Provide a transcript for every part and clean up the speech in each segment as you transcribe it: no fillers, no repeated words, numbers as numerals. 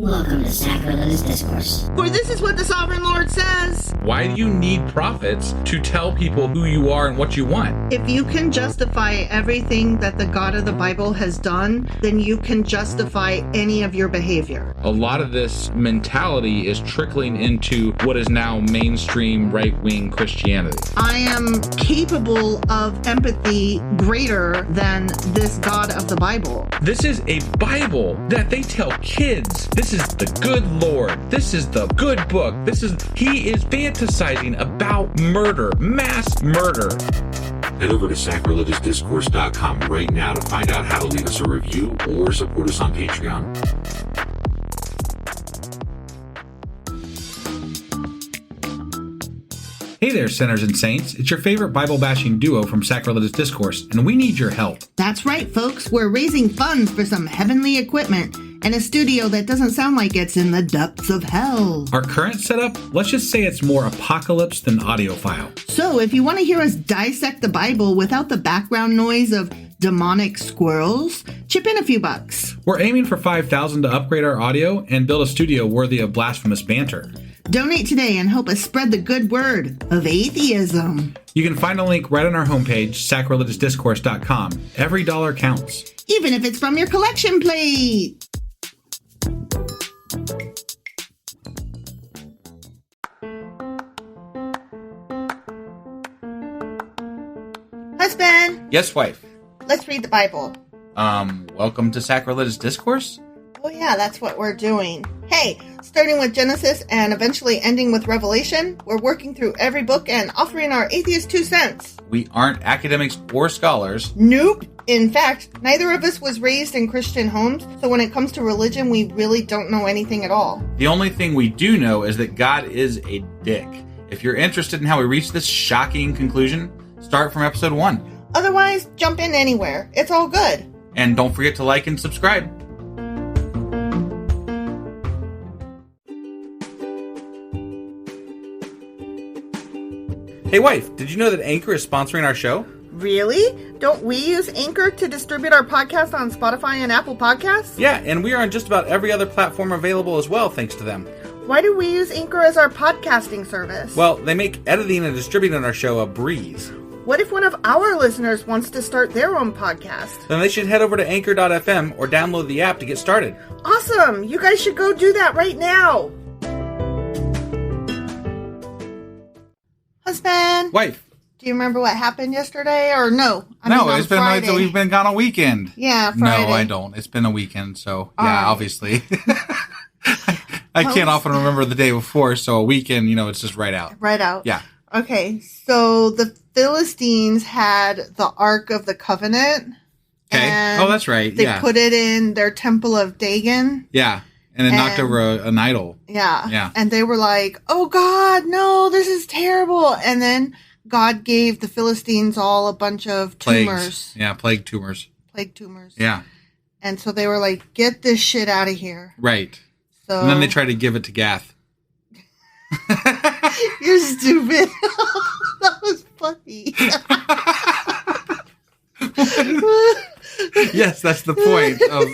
Welcome to Sacrilegious Discourse. For this is what the Sovereign Lord says. Why do you need prophets to tell people who you are and what you want? If you can justify everything that the God of the Bible has done, then you can justify any of your behavior. A lot of this mentality is trickling into what is now mainstream right-wing Christianity. I am capable of empathy greater than this God of the Bible. This is a Bible that they tell kids. This is the good Lord. This is the good book. He is fantasizing about murder, mass murder. Head over to sacrilegiousdiscourse.com right now to find out how to leave us a review or support us on Patreon. Hey there, sinners and saints. It's your favorite Bible-bashing duo from Sacrilegious Discourse, and we need your help. That's right, folks. We're raising funds for some heavenly equipment and a studio that doesn't sound like it's in the depths of hell. Our current setup, let's just say it's more apocalypse than audiophile. So if you want to hear us dissect the Bible without the background noise of demonic squirrels, chip in a few bucks. We're aiming for $5,000 to upgrade our audio and build a studio worthy of blasphemous banter. Donate today and help us spread the good word of atheism. You can find a link right on our homepage, sacrilegiousdiscourse.com. Every dollar counts. Even if it's from your collection plate. Husband, Yes, wife. let's read the Bible. Welcome to Sacrilegious Discourse? Oh yeah, that's what we're doing. Hey, starting with Genesis and eventually ending with Revelation, we're working through every book and offering our atheist 2 cents. We aren't academics or scholars. Nope. In fact, neither of us was raised in Christian homes, so when it comes to religion, we really don't know anything at all. The only thing we do know is that God is a dick. If you're interested in how we reach this shocking conclusion, start from episode 1. Otherwise, jump in anywhere. It's all good. And don't forget to like and subscribe. Hey wife, did you know that Anchor is sponsoring our show? Really? Don't we use Anchor to distribute our podcast on Spotify and Apple Podcasts? Yeah, and we are on just about every other platform available as well, thanks to them. Why do we use Anchor as our podcasting service? Well, they make editing and distributing our show a breeze. What if one of our listeners wants to start their own podcast? Then they should head over to anchor.fm or download the app to get started. Awesome! You guys should go do that right now! Husband! Wife. Do you remember what happened yesterday, or no? It's been Friday. we've been gone a weekend. Yeah, Friday. No, I don't. It's been a weekend, so All yeah, right. obviously. I can't often remember the day before, so a weekend, it's just right out. Right out. Yeah. Okay, so the Philistines had the Ark of the Covenant. Okay. And Oh, that's right. They Yeah. put it in their temple of Dagon. Yeah. And it knocked over an idol. Yeah. Yeah. And they were like, oh God, no, this is terrible. And then God gave the Philistines all a bunch of tumors. Plagues. Yeah, plague tumors. Plague tumors. Yeah. And so they were like, get this shit out of here. Right. So And then they tried to give it to Gath. You're stupid. That was funny. Yes, that's the point of,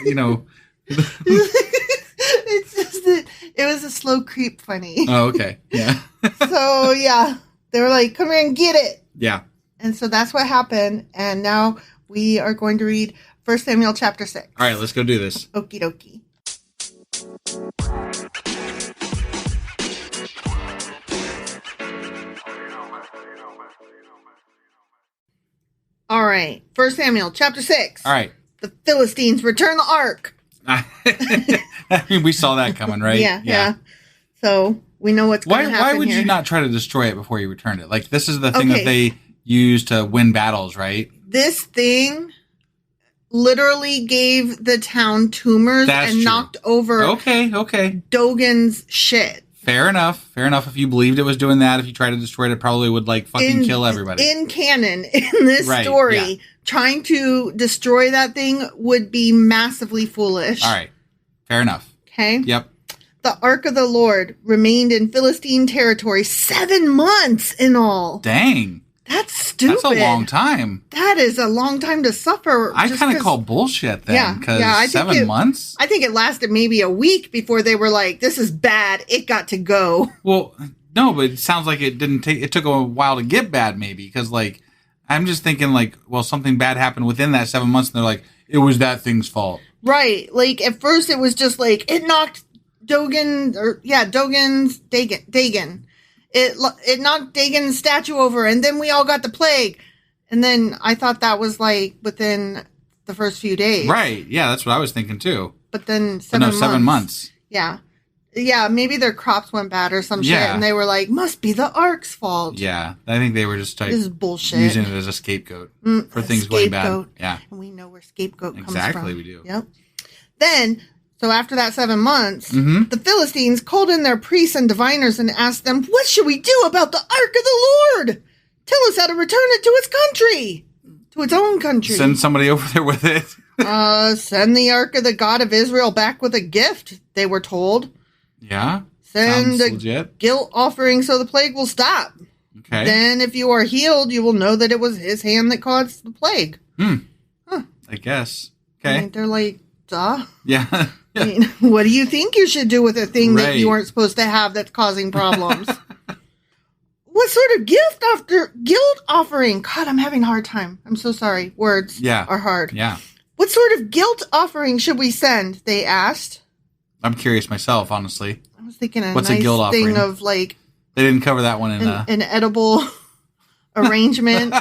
It's just that it was a slow creep funny. Oh, okay. Yeah. So, yeah. They were like, come here and get it. Yeah. And so that's what happened. And now we are going to read 1 Samuel chapter 6. All right, let's go do this. Okie dokie. All right. 1 Samuel chapter 6. All right. The Philistines return the ark. I mean, we saw that coming, right? Yeah. So we know what's going to happen Why would here. you not try to destroy it before you returned it? Like, this is the thing Okay. that they use to win battles, right? This thing literally gave the town tumors That's and true. knocked over Okay. Dogan's shit. Fair enough. If you believed it was doing that, if you tried to destroy it, it probably would, fucking kill everybody. In canon, in this Right, story, yeah. trying to destroy that thing would be massively foolish. All right. Fair enough. Okay? Yep. The Ark of the Lord remained in Philistine territory 7 months in all. Dang. That's stupid. That's a long time. That is a long time to suffer. I kind of call bullshit then. Because 7 months? I think it lasted maybe a week before they were like, this is bad. It got to go. Well, no, but it sounds like it didn't take, it took a while to get bad maybe. Because like, I'm just thinking like, well, something bad happened within that 7 months. And they're like, it was that thing's fault. Right. Like at first it was just like, it knocked Dagon. It knocked Dagon's statue over, and then we all got the plague. And then I thought that was like within the first few days. Right. Yeah, that's what I was thinking too. But then 7 months. Yeah. Yeah, maybe their crops went bad or some shit, and they were like, must be the ark's fault. Yeah, I think they were just like, this is bullshit. Using it as a scapegoat for things going bad. Yeah. And we know where scapegoat comes from. Exactly, we do. Yep. Then... So after that 7 months, the Philistines called in their priests and diviners and asked them, what should we do about the ark of the Lord? Tell us how to return it to its country, to its own country. Send somebody over there with it. Send the ark of the God of Israel back with a gift, they were told. Yeah. Send a guilt offering so the plague will stop. Okay. Then if you are healed, you will know that it was his hand that caused the plague. I guess. Okay. I mean, they're like, duh. Yeah. I mean, what do you think you should do with a thing that you weren't supposed to have that's causing problems? What sort of guilt offering? God, I'm having a hard time. I'm so sorry. Words are hard. Yeah. What sort of guilt offering should we send? They asked. I'm curious myself, honestly. I was thinking What's a guilt thing offering? of like... They didn't cover that one in... An edible arrangement.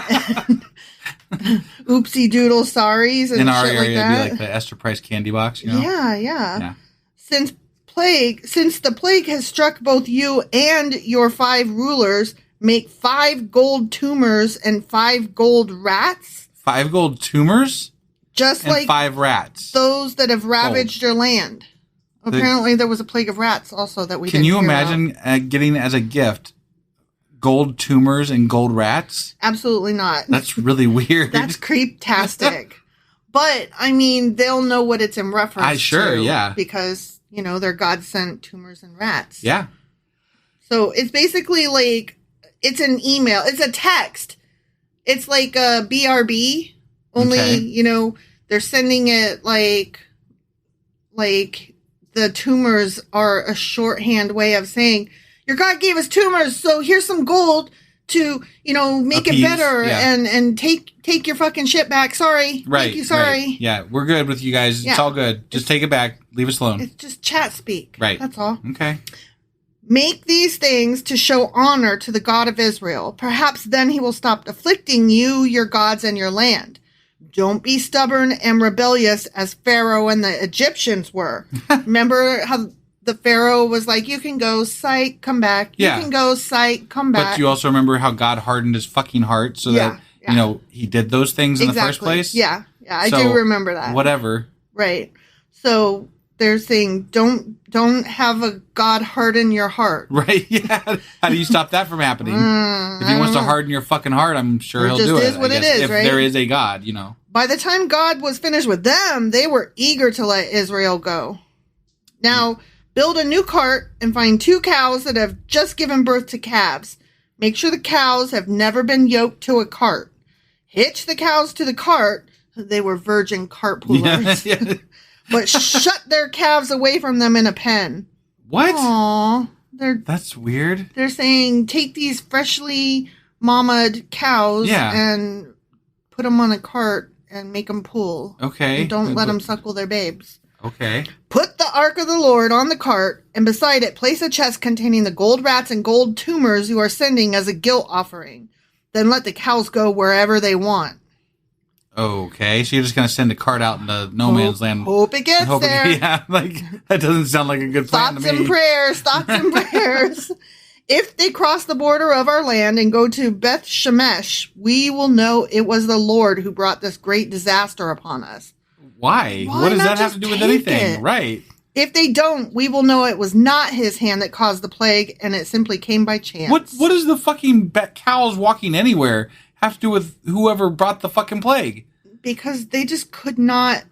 Oopsie doodle sorries and in our shit area, like that. it'd be like the Esther Price candy box, you know? Yeah. Since the plague has struck both you and your 5 rulers, make 5 gold tumors and 5 gold rats. 5 gold tumors? Just and like 5 rats. Those that have ravaged your land. Apparently there was a plague of rats also that we didn't hear about. Can you imagine getting as a gift gold tumors and gold rats? Absolutely not. That's really weird. That's creep-tastic. But, I mean, they'll know what it's in reference to. Yeah. Because, you know, they're God-sent tumors and rats. Yeah. So, it's basically like, it's an email. It's a text. It's like a BRB. Only, you know, they're sending it like the tumors are a shorthand way of saying, your God gave us tumors, so here's some gold to, you know, make it better and take your fucking shit back. Sorry. Right. Thank you, sorry. Right. Yeah, we're good with you guys. It's all good. Just take it back. Leave us alone. It's just chat speak. Right. That's all. Okay. Make these things to show honor to the God of Israel. Perhaps then he will stop afflicting you, your gods, and your land. Don't be stubborn and rebellious as Pharaoh and the Egyptians were. Remember how the Pharaoh was like, you can go, psych, come back. You can go, psych, come back. But you also remember how God hardened his fucking heart so that, you know, he did those things in the first place? Yeah, I do remember that. Whatever. Right. So they're saying, don't have a God harden your heart. Right, yeah. How do you stop that from happening? If he wants to harden your fucking heart, I'm sure he'll do it. It is what it is, if right? there is a God, you know. By the time God was finished with them, they were eager to let Israel go. Now, build a new cart and find 2 cows that have just given birth to calves. Make sure the cows have never been yoked to a cart. Hitch the cows to the cart. They were virgin cart pullers. Yeah. But shut their calves away from them in a pen. What? Aww. That's weird. They're saying, take these freshly mamaed cows and put them on a cart and make them pull. Okay. And don't let them suckle their babes. Okay. Put the ark of the Lord on the cart, and beside it place a chest containing the gold rats and gold tumors you are sending as a guilt offering. Then let the cows go wherever they want. Okay, so you're just going to send a cart out into no man's land. Hope it gets there. Yeah, like, that doesn't sound like a good plan to me. Thoughts and prayers. If they cross the border of our land and go to Beth Shemesh, we will know it was the Lord who brought this great disaster upon us. Why? What does that have to do with anything? Right. If they don't, we will know it was not his hand that caused the plague, and it simply came by chance. What does the fucking cows walking anywhere have to do with whoever brought the fucking plague? Because they just could not.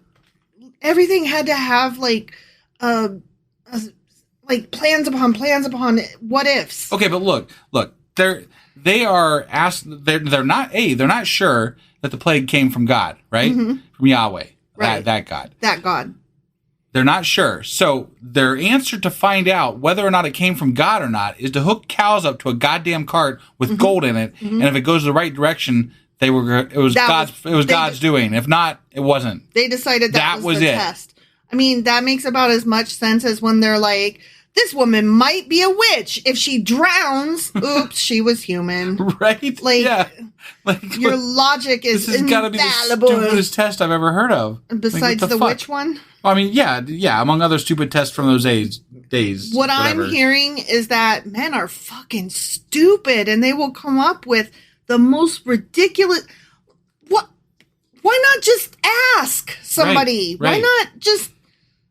Everything had to have like plans upon what ifs. Okay, but look. they are asked. They're not sure that the plague came from God, right? From Yahweh, Right. that God. That God. They're not sure. So their answer to find out whether or not it came from God or not is to hook cows up to a goddamn cart with gold in it, and if it goes the right direction, it was God's doing. If not, it wasn't. They decided that was the it. test. I mean, that makes about as much sense as when they're like, this woman might be a witch. If she drowns, oops, she was human. Right? Like, yeah. Like, your logic is this has got to be the infallible. stupidest test I've ever heard of. Besides like, the fuck? witch one? I mean, yeah, among other stupid tests from those days. What whatever. I'm hearing is that men are fucking stupid and they will come up with the most ridiculous... Why not just ask somebody? Right. Why not just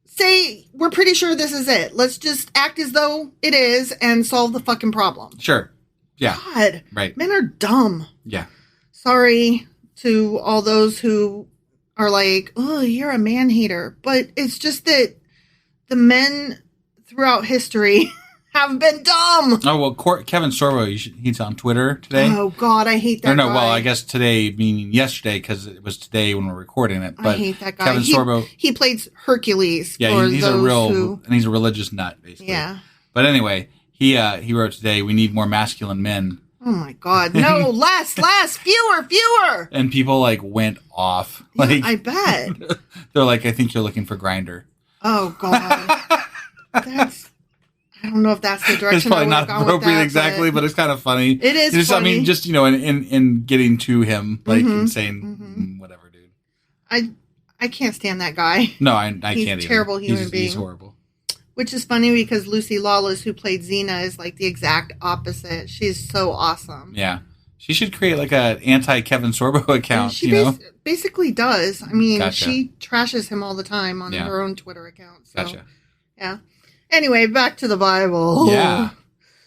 say, we're pretty sure this is it. Let's just act as though it is and solve the fucking problem. Sure. Yeah. God. Right. Men are dumb. Yeah. Sorry to all those who are like, oh, you're a man hater. But it's just that the men throughout history have been dumb. Oh, well, Kevin Sorbo, he's on Twitter today. Oh, God, I hate that guy. Well, I guess today, meaning yesterday, because it was today when we're recording it. But I hate that guy. Kevin Sorbo. He played Hercules. Yeah, for he's those and he's a religious nut, basically. Yeah. But anyway, he wrote today, we need more masculine men. Oh, my God. No, less, fewer. And people, went off. Yeah, I bet. They're like, I think you're looking for Grindr. Oh, God. I don't know if that's the direction. It's probably not appropriate exactly, but it's kind of funny. It is just, funny. I mean, just, in getting to him, and saying, whatever, dude. I can't stand that guy. No, I He's can't a either. terrible human being. He's horrible. Which is funny because Lucy Lawless, who played Xena, is like the exact opposite. She's so awesome. Yeah. She should create an anti-Kevin Sorbo account, She basically does. I mean, Gotcha. She trashes him all the time on Yeah. her own Twitter account. So, Gotcha. yeah. Anyway, back to the Bible. Yeah.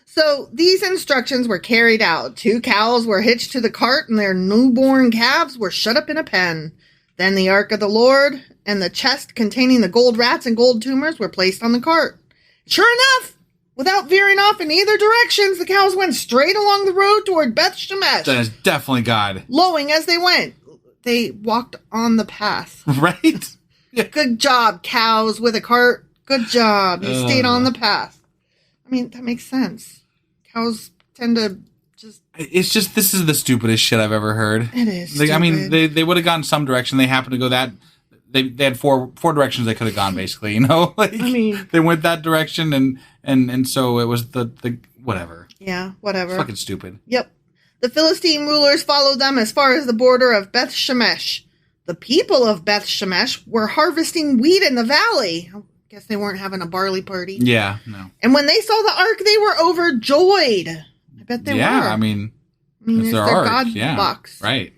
So these instructions were carried out. 2 cows were hitched to the cart and their newborn calves were shut up in a pen. Then the ark of the Lord and the chest containing the gold rats and gold tumors were placed on the cart. Sure enough, without veering off in either directions, the cows went straight along the road toward Beth Shemesh, That is definitely God. lowing as they went. They walked on the path. Right? Yeah. Good job, cows with a cart. Good job. You stayed on the path. I mean, that makes sense. Cows tend to just... It's just, this is the stupidest shit I've ever heard. It is I mean, stupid. they would have gone some direction. They happened to go that... They had four directions they could have gone, basically, they went that direction, and so it was the whatever. Yeah, whatever. It's fucking stupid. Yep. The Philistine rulers followed them as far as the border of Beth Shemesh. The people of Beth Shemesh were harvesting wheat in the valley. I guess they weren't having a barley party. Yeah, no. And when they saw the ark, they were overjoyed. I bet they were. Yeah, I mean it's their their ark. God Yeah, box. right.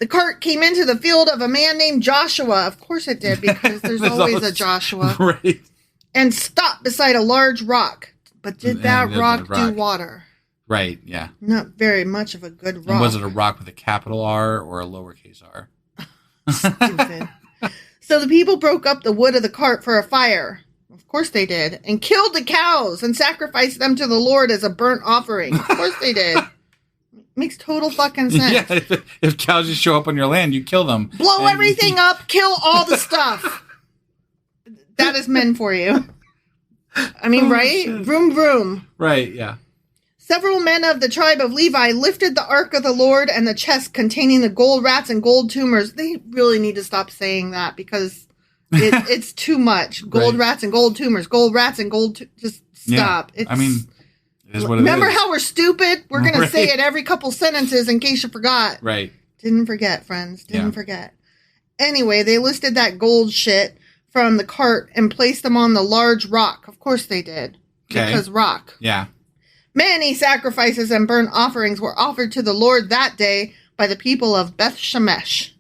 The cart came into the field of a man named Joshua. Of course it did, because there's always a Joshua. Right. And stopped beside a large rock. But did that the rock do rock. water? Right, yeah. Not very much of a good rock. And was it a rock with a capital R or a lowercase r? Stupid. So the people broke up the wood of the cart for a fire. Of course they did. And killed the cows and sacrificed them to the Lord as a burnt offering. Of course they did. Makes total fucking sense. Yeah, if cows just show up on your land, you kill them. Blow everything up, kill all the stuff. That is men for you. I mean, right? Shit. Vroom, vroom. Right, yeah. Several men of the tribe of Levi lifted the ark of the Lord and the chest containing the gold rats and gold tumors. They really need to stop saying that because it's too much. Gold rats and gold tumors. Gold rats and gold... Just stop. Yeah. I mean, it is what it is. Remember how we're stupid? We're going to say it every couple sentences in case you forgot. Right. Didn't forget, friends. Didn't forget. Anyway, they listed that gold shit from the cart and placed them on the large rock. Of course they did. Okay. Because rock. Yeah. Many sacrifices and burnt offerings were offered to the Lord that day by the people of Beth Shemesh.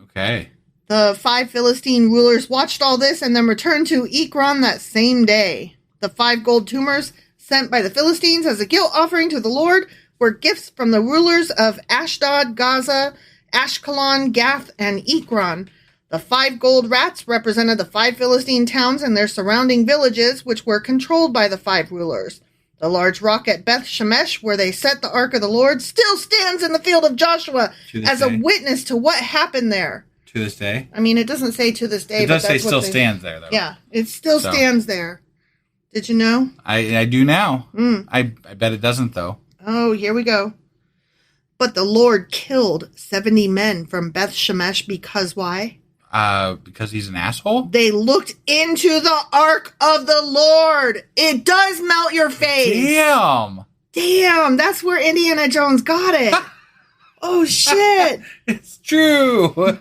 Okay. The 5 Philistine rulers watched all this and then returned to Ekron that same day. The 5 gold tumors sent by the Philistines as a guilt offering to the Lord were gifts from the rulers of Ashdod, Gaza, Ashkelon, Gath, and Ekron. The 5 gold rats represented the 5 Philistine towns and their surrounding villages, which were controlled by the 5 rulers. The large rock at Beth Shemesh, where they set the ark of the Lord, still stands in the field of Joshua as a witness to what happened there. To this day? I mean, it doesn't say to this day. It does say still stands there, though. Yeah, it still stands there. Did you know? I do now. I bet it doesn't, though. Oh, here we go. But the Lord killed 70 men from Beth Shemesh because why? Because he's an asshole? They looked into the ark of the Lord. It does melt your face. Damn, that's where Indiana Jones got it. Oh, shit. It's true.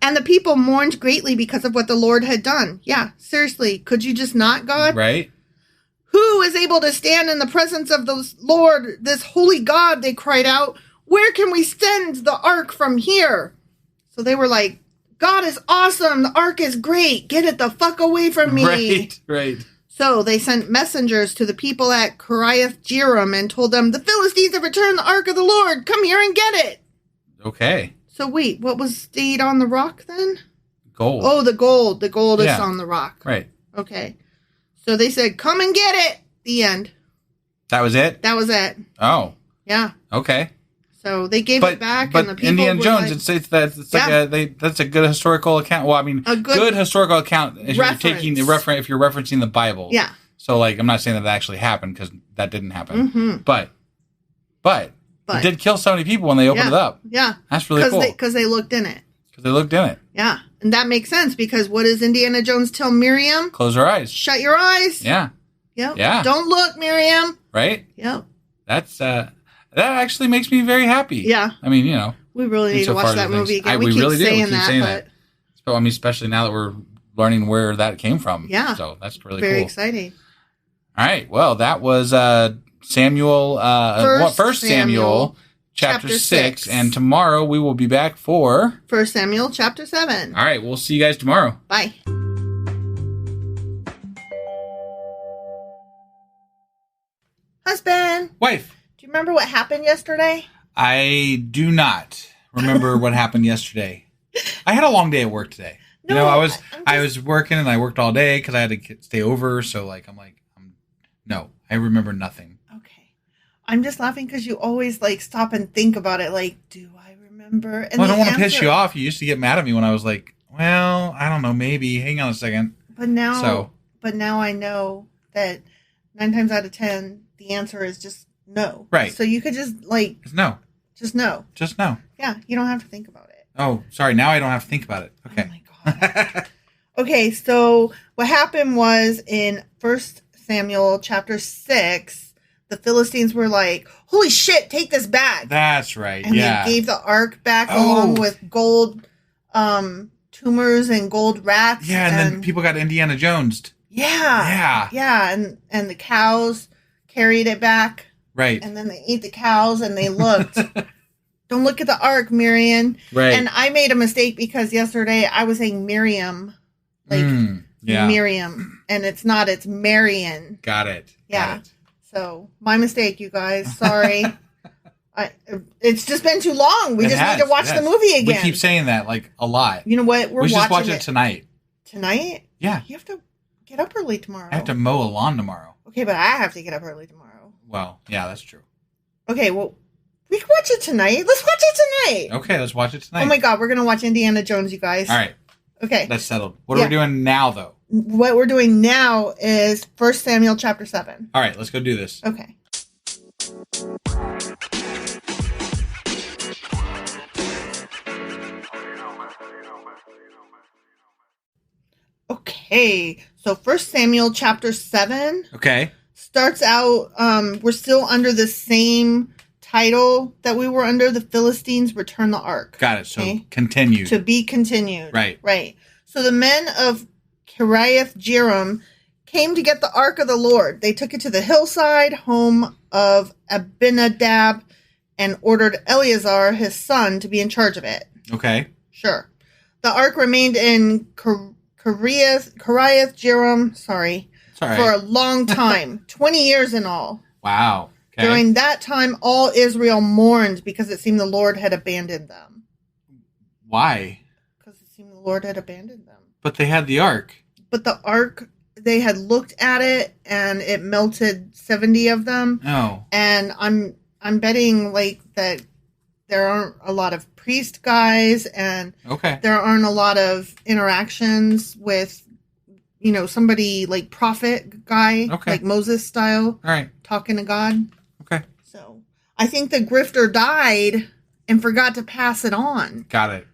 And the people mourned greatly because of what the Lord had done. Yeah, seriously, could you just not, God? Right? Who is able to stand in the presence of the Lord, this holy God? They cried out. Where can we send the ark from here? So they were like, God is awesome. The ark is great. Get it the fuck away from me. Right. So they sent messengers to the people at Kiriath Jearim and told them, the Philistines have returned the ark of the Lord. Come here and get it. Okay. So wait, what was stayed on the rock then? Gold. Oh, the gold. The gold is on the rock. Right. Okay. So they said, come and get it. The end. That was it? That was it. Oh. Yeah. Okay. So they gave it back, but and the people Indiana were Jones, like, it says that it's that's a good historical account. Well, I mean, a good historical account if you're taking if you're referencing the Bible. Yeah. So, like, I'm not saying that actually happened because that didn't happen. But it did kill so many people when they opened it up. Yeah. That's really cool. Because they looked in it. Yeah. And that makes sense because what does Indiana Jones tell Miriam? Close her eyes. Shut your eyes. Yeah. Yep. Yeah. Don't look, Miriam. Right? Yep. That's that actually makes me very happy. Yeah. I mean, you know. We really need to watch that movie again. We keep really saying do. We keep saying that. So, I mean, especially now that we're learning where that came from. Yeah. So that's really very cool. exciting. All right. Well, that was Samuel, First Samuel, chapter 6. And tomorrow we will be back for 1 Samuel, chapter 7. All right. We'll see you guys tomorrow. Bye. Husband. Wife. Do you remember what happened yesterday? I do not remember what happened yesterday. I had a long day at work today. No, you know, I was working and I worked all day because I had to stay over. So no, I remember nothing. Okay, I'm just laughing because you always like stop and think about it. Like, do I remember? And I don't want to piss you off. You used to get mad at me when I was like, well, I don't know, maybe. Hang on a second. But now I know that 9 times out of 10, the answer is just no. Right. So you could just like no. Just no. Just no. Yeah, you don't have to think about it. Oh, sorry. Now I don't have to think about it. Okay. Oh my God. Okay, so what happened was in 1 Samuel chapter 6, the Philistines were like, holy shit, take this back. That's right. And they gave the ark back along with gold tumors and gold rats. Yeah, and then people got Indiana Jones'd. Yeah. And the cows carried it back. Right. And then they ate the cows and they looked. Don't look at the ark, Miriam. Right. And I made a mistake because yesterday I was saying Miriam. Like Miriam. And it's not, it's Marion. Got it. Yeah. So my mistake, you guys. Sorry. It's just been too long. We just need to watch the movie again. We keep saying that like a lot. You know what? We should just watch it tonight. Tonight? Yeah. You have to get up early tomorrow. I have to mow a lawn tomorrow. Okay, but I have to get up early tomorrow. Well, yeah, that's true. Okay, well, we can watch it tonight. Let's watch it tonight. Okay, let's watch it tonight. Oh my God, we're going to watch Indiana Jones, you guys. All right. Okay. That's settled. What are we doing now, though? What we're doing now is 1 Samuel chapter 7. All right, let's go do this. Okay. Okay, so 1 Samuel chapter 7. Okay. Starts out, we're still under the same title that we were under, the Philistines Return the Ark. Got it, so continued. To be continued. Right. Right. So the men of Kiriath Jearim came to get the Ark of the Lord. They took it to the hillside, home of Abinadab, and ordered Eleazar, his son, to be in charge of it. Okay. Sure. The Ark remained in Kiriath Jearim, for a long time, 20 years in all. Wow. Okay. During that time, all Israel mourned because it seemed the Lord had abandoned them. Why? Because it seemed the Lord had abandoned them. But they had the ark. But the ark, they had looked at it and it melted 70 of them. Oh. And I'm betting like that there aren't a lot of priest guys and Okay. there aren't a lot of interactions with, somebody like prophet guy, Okay. like Moses style, All right. talking to God. Okay. So I think the grifter died and forgot to pass it on. Got it.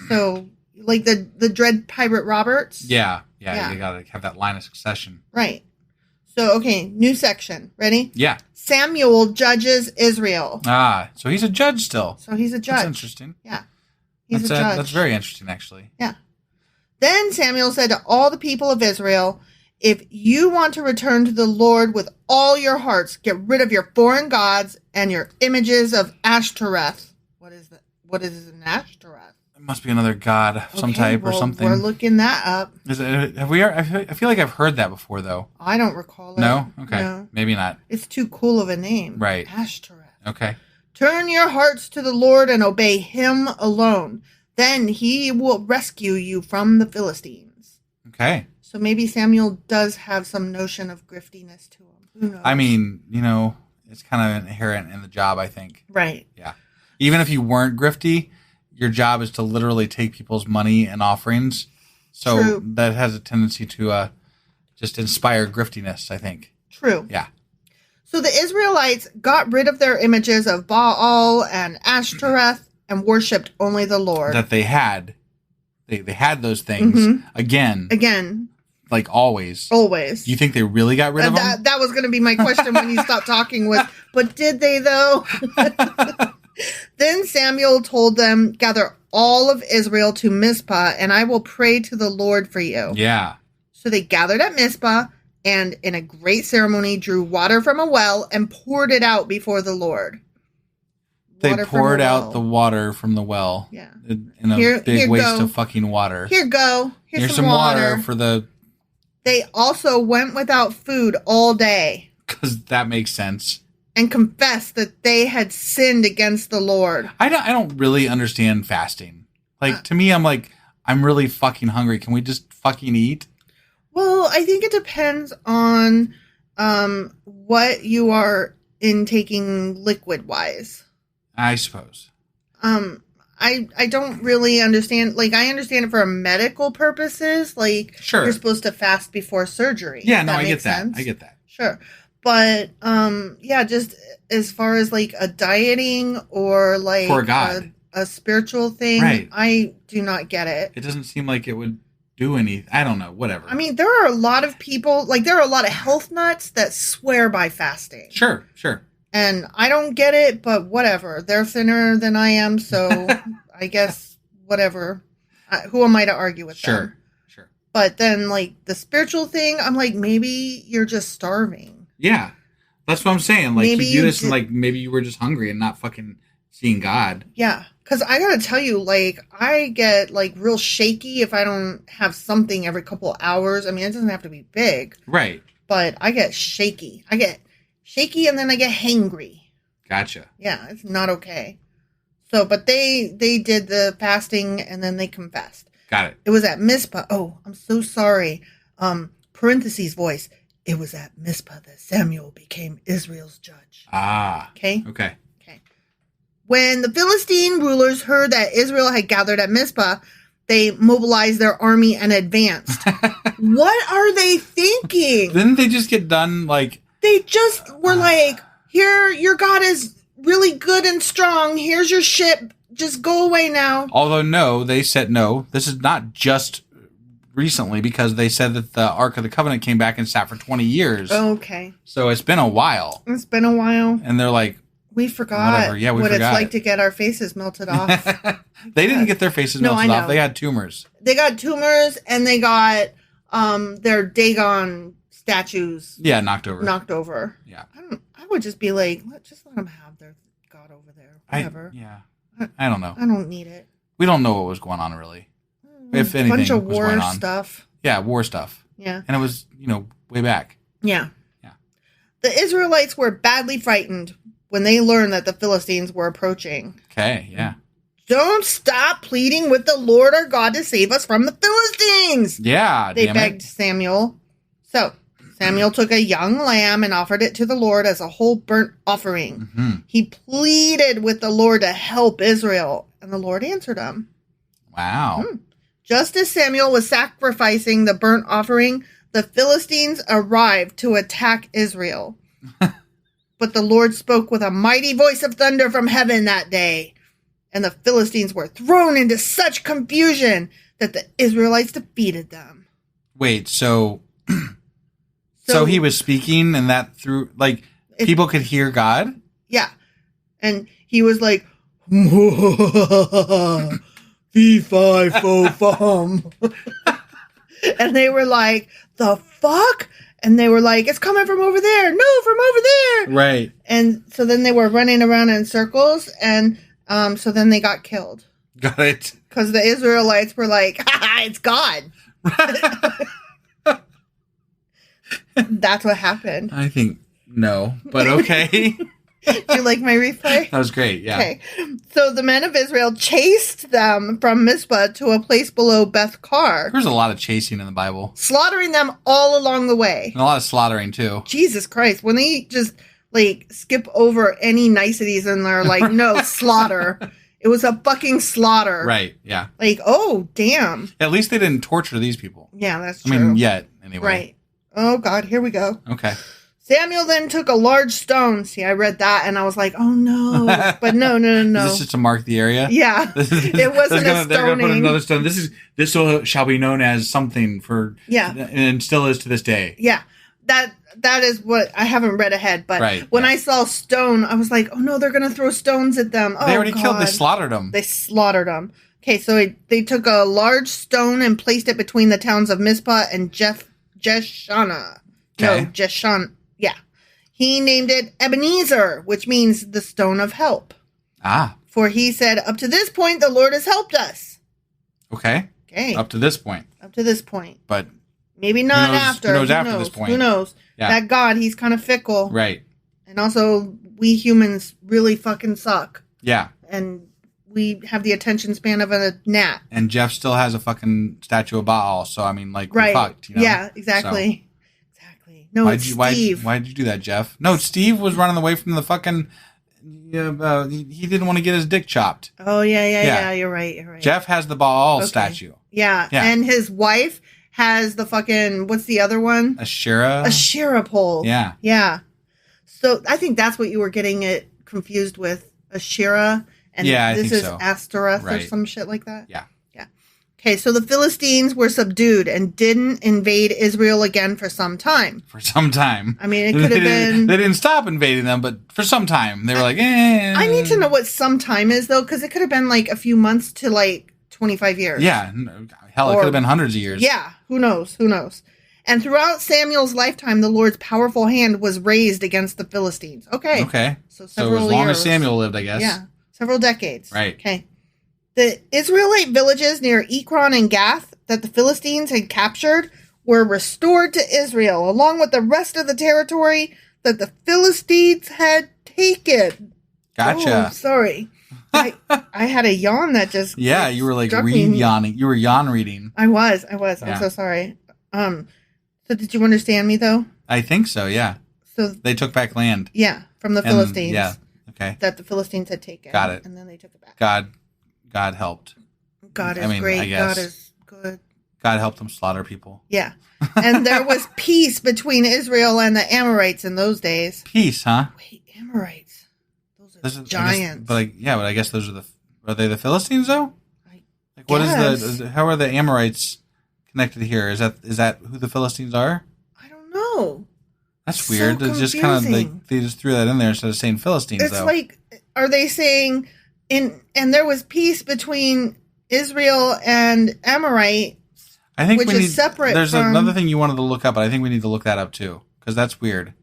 So like the Dread Pirate Roberts. Yeah. Yeah. You gotta have that line of succession. Right. So, okay, new section. Ready? Yeah. Samuel judges Israel. Ah, so he's a judge still. So he's a judge. That's interesting. Yeah. He's a judge. That's very interesting, actually. Yeah. Then Samuel said to all the people of Israel, if you want to return to the Lord with all your hearts, get rid of your foreign gods and your images of Ashtoreth. What is that? What is an Ashtoreth? It must be another god of some type or something. We're looking that up. Is it? Have we? I feel like I've heard that before, though. I don't recall it. No? Okay. No. Maybe not. It's too cool of a name. Right. Ashtoreth. Okay. Turn your hearts to the Lord and obey him alone. Then he will rescue you from the Philistines. Okay. So maybe Samuel does have some notion of griftiness to him. Who knows? I mean, it's kind of inherent in the job, I think. Right. Yeah. Even if you weren't grifty, your job is to literally take people's money and offerings. So True. that has a tendency to just inspire griftiness, I think. True. Yeah. So the Israelites got rid of their images of Baal and Ashtoreth and worshipped only the Lord. That they had. They had those things again. Again. Like always. Always. Do you think they really got rid of them? That was going to be my question when you stopped talking but did they though? Then Samuel told them, gather all of Israel to Mizpah and I will pray to the Lord for you. Yeah. So they gathered at Mizpah and in a great ceremony drew water from a well and poured it out before the Lord. They poured out the water from the well. Yeah. In a big waste of fucking water. Here go. Here's some water for the... They also went without food all day. Because that makes sense. And confessed that they had sinned against the Lord. I don't really understand fasting. Like, to me, I'm really fucking hungry. Can we just fucking eat? Well, I think it depends on what you are intaking liquid-wise. I suppose. I don't really understand. Like, I understand it for medical purposes. Like, sure. You're supposed to fast before surgery. Yeah, no, I get that. I get that. Sure. But, yeah, just as far as, like, a dieting or, like, for God. A spiritual thing, right. I do not get it. It doesn't seem like it would do anything. I don't know. Whatever. I mean, there are a lot of people, like, there are a lot of health nuts that swear by fasting. Sure. And I don't get it, but whatever. They're thinner than I am, so I guess whatever. Who am I to argue with them? Sure. But then, like, the spiritual thing, I'm like, maybe you're just starving. Yeah. That's what I'm saying. Like, Maybe you do this and, like, maybe you were just hungry and not fucking seeing God. Yeah. Because I gotta tell you, like, I get, like, real shaky if I don't have something every couple hours. I mean, it doesn't have to be big. Right. But I get shaky. I get shaky and then I get hangry. Gotcha. Yeah, it's not okay. So, but they did the fasting and then they confessed. Got it. It was at Mizpah. Oh, I'm so sorry. Parentheses voice. It was at Mizpah that Samuel became Israel's judge. Ah. Okay. When the Philistine rulers heard that Israel had gathered at Mizpah, they mobilized their army and advanced. What are they thinking? Didn't they just get done, like... They just were like, here, your God is really good and strong. Here's your ship. Just go away now. Although, no, they said no. This is not just recently, because they said that the Ark of the Covenant came back and sat for 20 years. Okay. So it's been a while. It's been a while. And they're like... We forgot whatever. Yeah, we what forgot. it's like to get our faces melted off. They didn't get their faces melted off. They had tumors. They got tumors, and they got their Dagon statues. Yeah, knocked over. Yeah. I would just be like, just let them have their God over there. Whatever. I don't know. I don't need it. We don't know what was going on, really. If anything, bunch of was war going on. stuff. Yeah, war stuff. Yeah. And it was, way back. Yeah. The Israelites were badly frightened when they learned that the Philistines were approaching. Okay, yeah. Don't stop pleading with the Lord our God to save us from the Philistines. Yeah, They begged Samuel. So Samuel took a young lamb and offered it to the Lord as a whole burnt offering. Mm-hmm. He pleaded with the Lord to help Israel, and the Lord answered him. Wow. Just as Samuel was sacrificing the burnt offering, the Philistines arrived to attack Israel. But the Lord spoke with a mighty voice of thunder from heaven that day, and the Philistines were thrown into such confusion that the Israelites defeated them. Wait, so he was speaking and that through, like, people could hear God? Yeah. And he was like, fee, fi, fo, fum. And they were like, the fuck? And they were like, it's coming from over there. No, from over there. Right. And so then they were running around in circles. And so then they got killed. Got it. Because the Israelites were like, it's God. That's what happened. I think no, but okay. Do you like my replay? That was great, yeah. Okay. So the men of Israel chased them from Mizpah to a place below Beth-kar, There's a lot of chasing in the Bible. slaughtering them all along the way. And a lot of slaughtering, too. Jesus Christ. When they just, like, skip over any niceties and they're like, no, slaughter. It was a fucking slaughter. Right, yeah. Like, oh, damn. At least they didn't torture these people. Yeah, that's I true. mean, yet, anyway. Right. Oh, God, here we go. Okay. Samuel then took a large stone. See, I read that and I was like, oh, no. But no. Is this just to mark the area? Yeah. It wasn't a They're going to put stoning. another stone. This shall be known as something for... Yeah. And still is to this day. Yeah. That is what I haven't read ahead, but Right, when yeah. I saw stone, I was like, oh no, they're going to throw stones at them. Oh, They already killed, they God. slaughtered them. They slaughtered them. Okay, so they took a large stone and placed it between the towns of Mizpah and Jeshana. Okay. No, Jeshan. Yeah. He named it Ebenezer, which means the stone of help. Ah, For he said, up to this point, the Lord has helped us. okay. Okay. Up to this point. Up to this point. But, Maybe not knows- after. who knows after this point? Who knows? Yeah. That God, he's kind of fickle. right. And also, we humans really fucking suck. Yeah. And we have the attention span of a gnat. And Jeff still has a fucking statue of Baal, so I mean, like, Right. we're fucked, you know? Yeah, exactly. Exactly. No, Why'd it's you, Steve. why'd you do that, Jeff? No, Steve was running away from the fucking... he didn't want to get his dick chopped. Oh, yeah. Yeah. You're right. Jeff has the Baal Okay. statue. Yeah. Yeah. And his wife has the fucking, what's the other one? Asherah. Asherah pole. Yeah. Yeah. So I think that's what you were getting it confused with. Asherah. And Yeah, I this think is so. Ashtoreth or Right. some shit like that. Yeah. Okay, so the Philistines were subdued and didn't invade Israel again for some time. For some time. I mean, it could have been... They didn't stop invading them, but for some time. They were like, eh. I need to know what some time is, though, because it could have been like a few months to like 25 years. Yeah. Hell, it Or- could have been hundreds of years. Yeah, who knows? And throughout Samuel's lifetime, the Lord's powerful hand was raised against the Philistines. Okay. Okay. So So several as long years. as Samuel lived, I guess. Yeah, several decades. Right. Okay. The Israelite villages near Ekron and Gath that the Philistines had captured were restored to Israel, along with the rest of the territory that the Philistines had taken. Gotcha. Oh, sorry. I had a yawn that just... Yeah, you were like struck me. yawning. You were yawn reading. I was. Yeah. I'm so sorry. So did you understand me, though? I think so, yeah. So, They took back land. yeah, from the And- Philistines. Yeah. Okay. That the Philistines had taken. Got it. And then they took it back. God helped. God is I mean, great. I guess. God is good. God helped them slaughter people. Yeah. And there was peace between Israel and the Amorites in those days. Peace, huh? Wait, Amorites. Those are Those are- I guess- giants. but I guess those are they the Philistines though? I Like what guess. is how are the Amorites connected here? Is that who the Philistines are? I don't know. That's So weird. It's just kind of confusing. like they just threw that in there instead of saying Philistines It's though. like, are they saying, and there was peace between Israel and Amorite? I think which we is need, separate There's from- another thing you wanted to look up, but I think we need to look that up too because that's weird.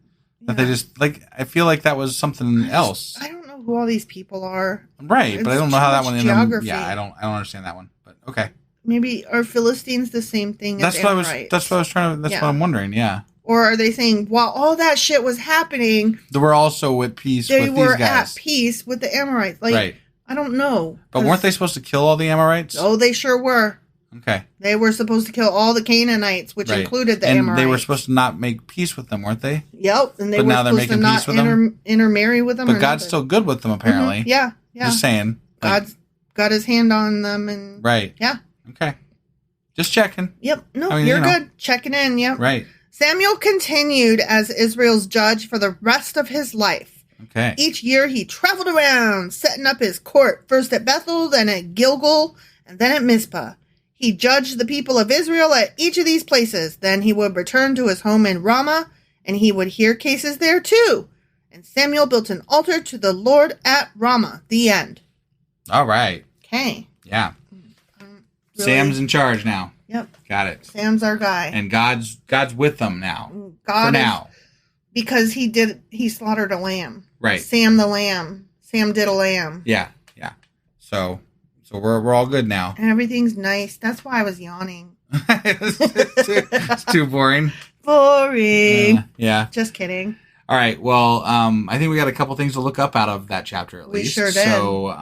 That they Yeah. just like I feel like that was something else, I don't know who all these people are. right? But I It's don't know too how that much one. geography. Yeah, I don't understand that one. But okay, Maybe are Philistines the same thing as that's what I was. Amorites? That's what I was trying to. That's Yeah. what I'm wondering. Yeah, Or are they saying while all that shit was happening, they were also at peace they with were these guys, at peace with the Amorites? Like, right? I don't know. But weren't they supposed to kill all the Amorites? Oh, they sure were. Okay. They were supposed to kill all the Canaanites, which included the Amorites. And they were supposed to not make peace with them, weren't they? Yep. And they But were now they're supposed to making not peace with them? intermarry with them. But God's still good with them, apparently. Yeah. Yeah. Just saying. God's got his hand on them. And Right. Yeah. Okay. Just checking. Yep. No, I mean, you're good. Checking in. Yep. Right. Samuel continued as Israel's judge for the rest of his life. Okay. Each year he traveled around, setting up his court, first at Bethel, then at Gilgal, and then at Mizpah. He judged the people of Israel at each of these places. Then he would return to his home in Ramah, and he would hear cases there too. And Samuel built an altar to the Lord at Ramah. The end. All right. Okay. Yeah. Really, Sam's in charge now. Yep. Got it. Sam's our guy. And God's with them now. God for now. Because he slaughtered a lamb. Right. Sam the lamb. Sam did a lamb. Yeah. Yeah. So we're all good now. And everything's nice. That's why I was yawning. It's too boring. Boring. Yeah. Just kidding. All right. Well, I think we got a couple things to look up out of that chapter at least. We sure did. So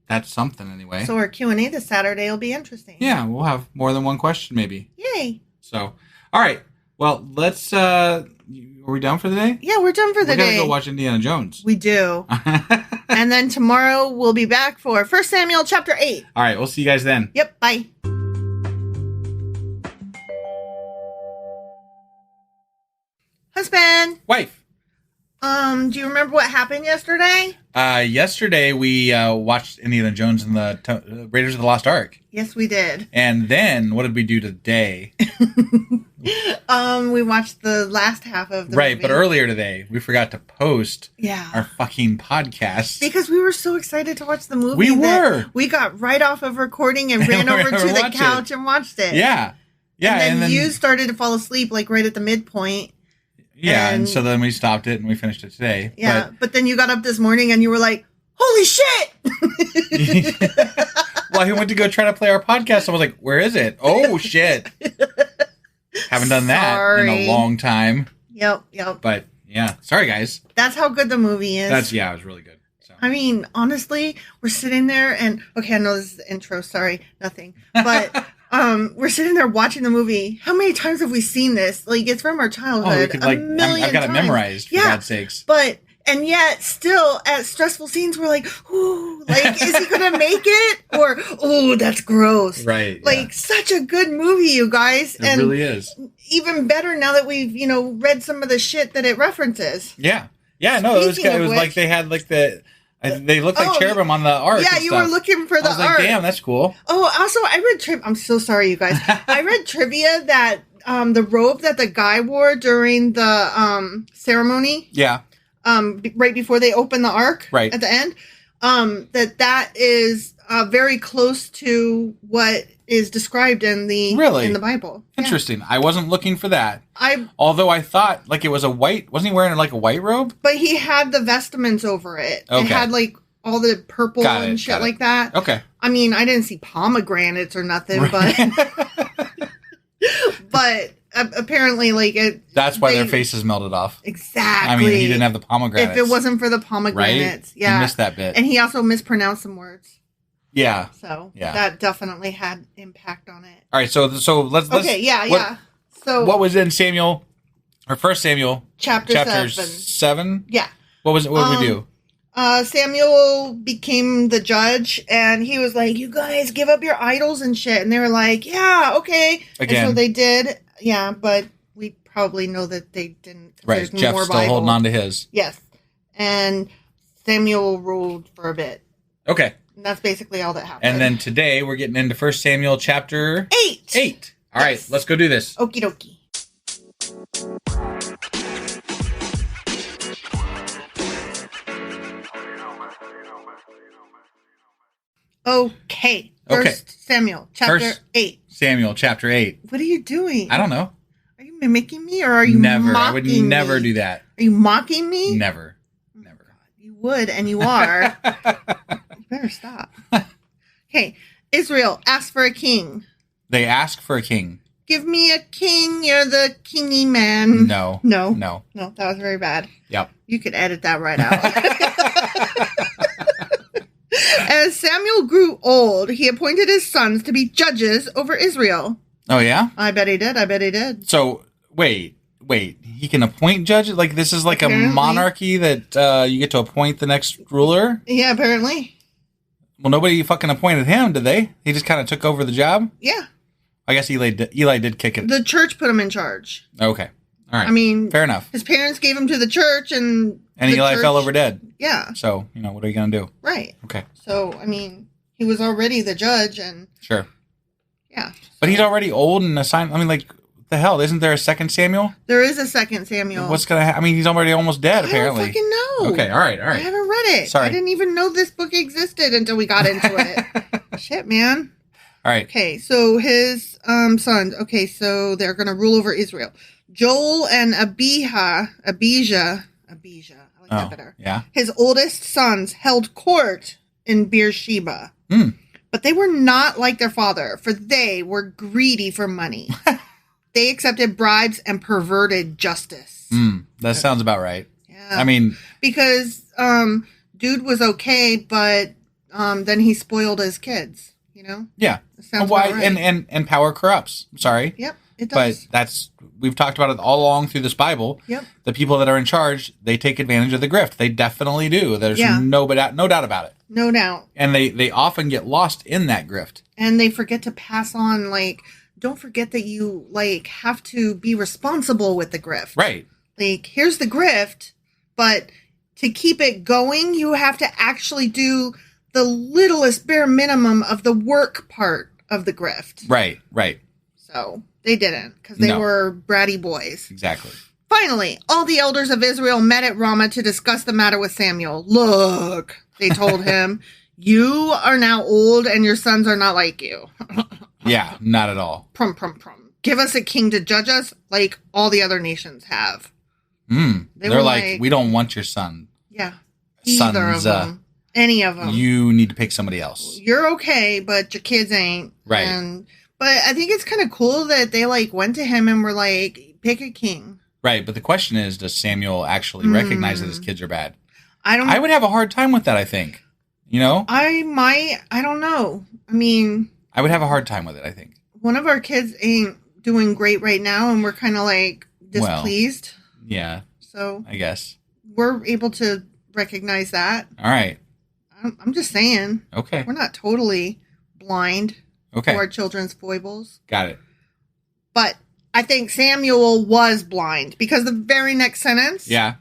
that's something anyway. So our Q&A this Saturday will be interesting. Yeah, we'll have more than one question maybe. Yay. So, all right. Well, let's. Are we done for the day? Yeah, we're done for the day. We gotta go watch Indiana Jones. We do. And then tomorrow we'll be back for 1 Samuel chapter 8. All right. We'll see you guys then. Yep. Bye. Husband. Wife. Do you remember what happened yesterday? Yesterday we watched Indiana Jones and the Raiders of the Lost Ark. Yes, we did. And then what did we do today? We watched the last half of the right, movie. but earlier today we forgot to post our fucking podcast because we were so excited to watch the movie. We were. We got right off of recording and ran over to the couch and watched it. Yeah, yeah. And then you started to fall asleep like right at the midpoint. Yeah, and so then we stopped it and we finished it today. Yeah, but then you got up this morning and you were like, "Holy shit!" Well, he went to go try to play our podcast. I was like, "Where is it? Oh shit!" Haven't done that in a long time. Yep. But yeah, sorry guys. That's how good the movie is. It was really good. So. I mean, honestly, we're sitting there and okay, I know this is the intro. Sorry, nothing. But we're sitting there watching the movie. How many times have we seen this? Like, it's from our childhood. A million I've got it memorized, for God's sakes. And yet, still, at stressful scenes, we're like, ooh, like, is he going to make it? Or, oh, that's gross. Right. Like, such a good movie, you guys. It really is. Even better now that we've, read some of the shit that it references. Yeah. Yeah, no, it was like they had, like, they looked like cherubim on the ark. Yeah, you were looking for the ark. I was like, damn, that's cool. Oh, also, I read trivia. I'm so sorry, you guys. I read trivia that the robe that the guy wore during the ceremony. Yeah. Right before they open the ark. Right. At the end. That is very close to what is described in the Bible. Interesting. Yeah. I wasn't looking for that. Although I thought like it was a white. Wasn't he wearing like a white robe? But he had the vestments over it. Okay. It had like all the purple and shit like that. Okay. I mean, I didn't see pomegranates or nothing, but apparently, like it. That's why their faces melted off. Exactly. I mean, he didn't have the pomegranates. If it wasn't for the pomegranates, right? He missed that bit. And he also mispronounced some words. Yeah. So that definitely had impact on it. All right, so let's. Okay, yeah. So what was in Samuel, or 1 Samuel, chapter 7? Yeah. What was it? What did we do? Samuel became the judge, and he was like, "You guys give up your idols and shit," and they were like, "Yeah, okay." Again. And so they did. Yeah, but we probably know that they didn't. Right. Jeff's still holding on to his. Yes, and Samuel ruled for a bit. Okay. And that's basically all that happened. And then today we're getting into 1 Samuel chapter 8. 8. All right, let's go do this. Okie dokie. Okay. First Samuel chapter 8. Samuel chapter 8. What are you doing? I don't know. Are you mimicking me or are you never? mocking I would never me? Do that. Are you mocking me? Never. You would, and you are. You better stop. Okay. Israel asked for a king. They ask for a king. Give me a king. You're the kingy man. No. That was very bad. Yep. You could edit that right out. As Samuel grew old, he appointed his sons to be judges over Israel. Oh, yeah? I bet he did. So, wait. He can appoint judges? Like, this is like Apparently. a monarchy that you get to appoint the next ruler? Yeah, apparently. Well, nobody fucking appointed him, did they? He just kind of took over the job? Yeah. I guess Eli did kick it. The church put him in charge. Okay. All right. I mean, fair enough. His parents gave him to the church, and Eli church, fell over dead. Yeah. So, what are you going to do? Right. Okay. So, I mean, he was already the judge, and Sure. yeah. But he's already old and assigned. I mean, like, what the hell? Isn't there a second Samuel? There is a second Samuel. What's going to happen? I mean, he's already almost dead, apparently. I don't fucking know. Okay, all right. I haven't read it. Sorry. I didn't even know this book existed until we got into it. Shit, man. All right. Okay, so his sons. Okay, so they're going to rule over Israel. Joel and Abijah. I like that better. Yeah. His oldest sons held court in Beersheba. But they were not like their father, for they were greedy for money. They accepted bribes and perverted justice. That sounds about right. Yeah. I mean, because dude was okay, but then he spoiled his kids, yeah. Sounds Why? about right. And power corrupts. I'm sorry. Yep, it does. But we've talked about it all along through this Bible. Yep. The people that are in charge, they take advantage of the grift. They definitely do. There's no doubt about it. No doubt. And they often get lost in that grift. And they forget to pass on, don't forget that you, have to be responsible with the grift. Right. Here's the grift, but to keep it going, you have to actually do the littlest bare minimum of the work part of the grift. Right. So they didn't, because they were bratty boys. Exactly. Finally, all the elders of Israel met at Ramah to discuss the matter with Samuel. Look, they told him, you are now old and your sons are not like you. Yeah, not at all. Prum. Give us a king to judge us like all the other nations have. They're like, we don't want your son. Yeah. Either of them. Any of them. You need to pick somebody else. You're okay, but your kids ain't. Right. But I think it's kind of cool that they went to him and were like, pick a king. Right, but the question is, does Samuel actually recognize that his kids are bad? I would have a hard time with that, I think. I don't know. I mean, I would have a hard time with it, I think. One of our kids ain't doing great right now, and we're kind of displeased. Well, yeah. So I guess we're able to recognize that. All right. I'm just saying. Okay. We're not totally blind to our children's foibles. Got it. But I think Samuel was blind, because the very next sentence. Yeah.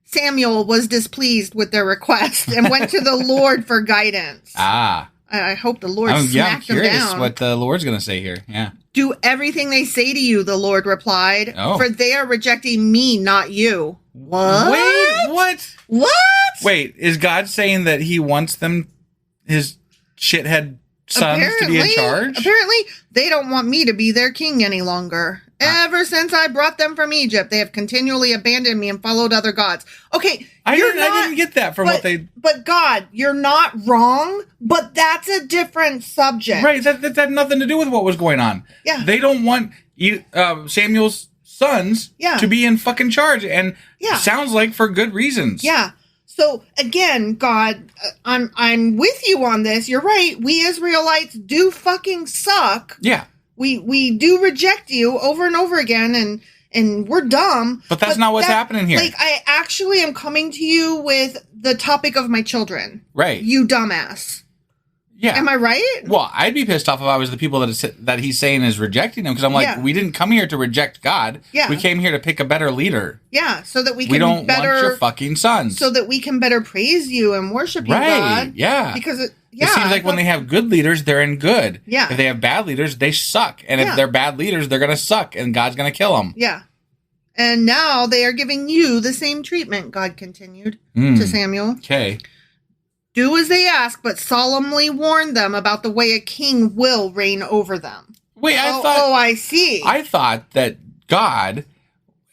Samuel was displeased with their request and went to the Lord for guidance. Ah. I hope the Lord I'm smacked him curious down. what the Lord's going to say here. Yeah. Do everything they say to you, the Lord replied. Oh. For they are rejecting me, not you. What? Wait, what? What? Wait, is God saying that he wants his shithead sons to be in charge? Apparently, they don't want me to be their king any longer. Ever since I brought them from Egypt, they have continually abandoned me and followed other gods. Okay, I didn't get that from what they... But God, you're not wrong, but that's a different subject. Right, that had nothing to do with what was going on. Yeah. They don't want Samuel's sons to be in fucking charge, and sounds like for good reasons. Yeah. So again, God, I'm with you on this. You're right. We Israelites do fucking suck. Yeah. We do reject you over and over again, and we're dumb. But that's not what's happening here. I actually am coming to you with the topic of my children. Right. You dumbass. Yeah. Am I right? Well, I'd be pissed off if I was the people that he's saying is rejecting him, because I'm like, we didn't come here to reject God. Yeah. We came here to pick a better leader. Yeah, so that we can We don't better, want your fucking sons. So that we can better praise you and worship you, God. Yeah. Because it seems like when they have good leaders, they're in good. Yeah. If they have bad leaders, they suck. And if they're bad leaders, they're going to suck, and God's going to kill them. Yeah. And now they are giving you the same treatment, God continued to Samuel. Okay. Do as they ask, but solemnly warn them about the way a king will reign over them. Wait, I see. I thought that God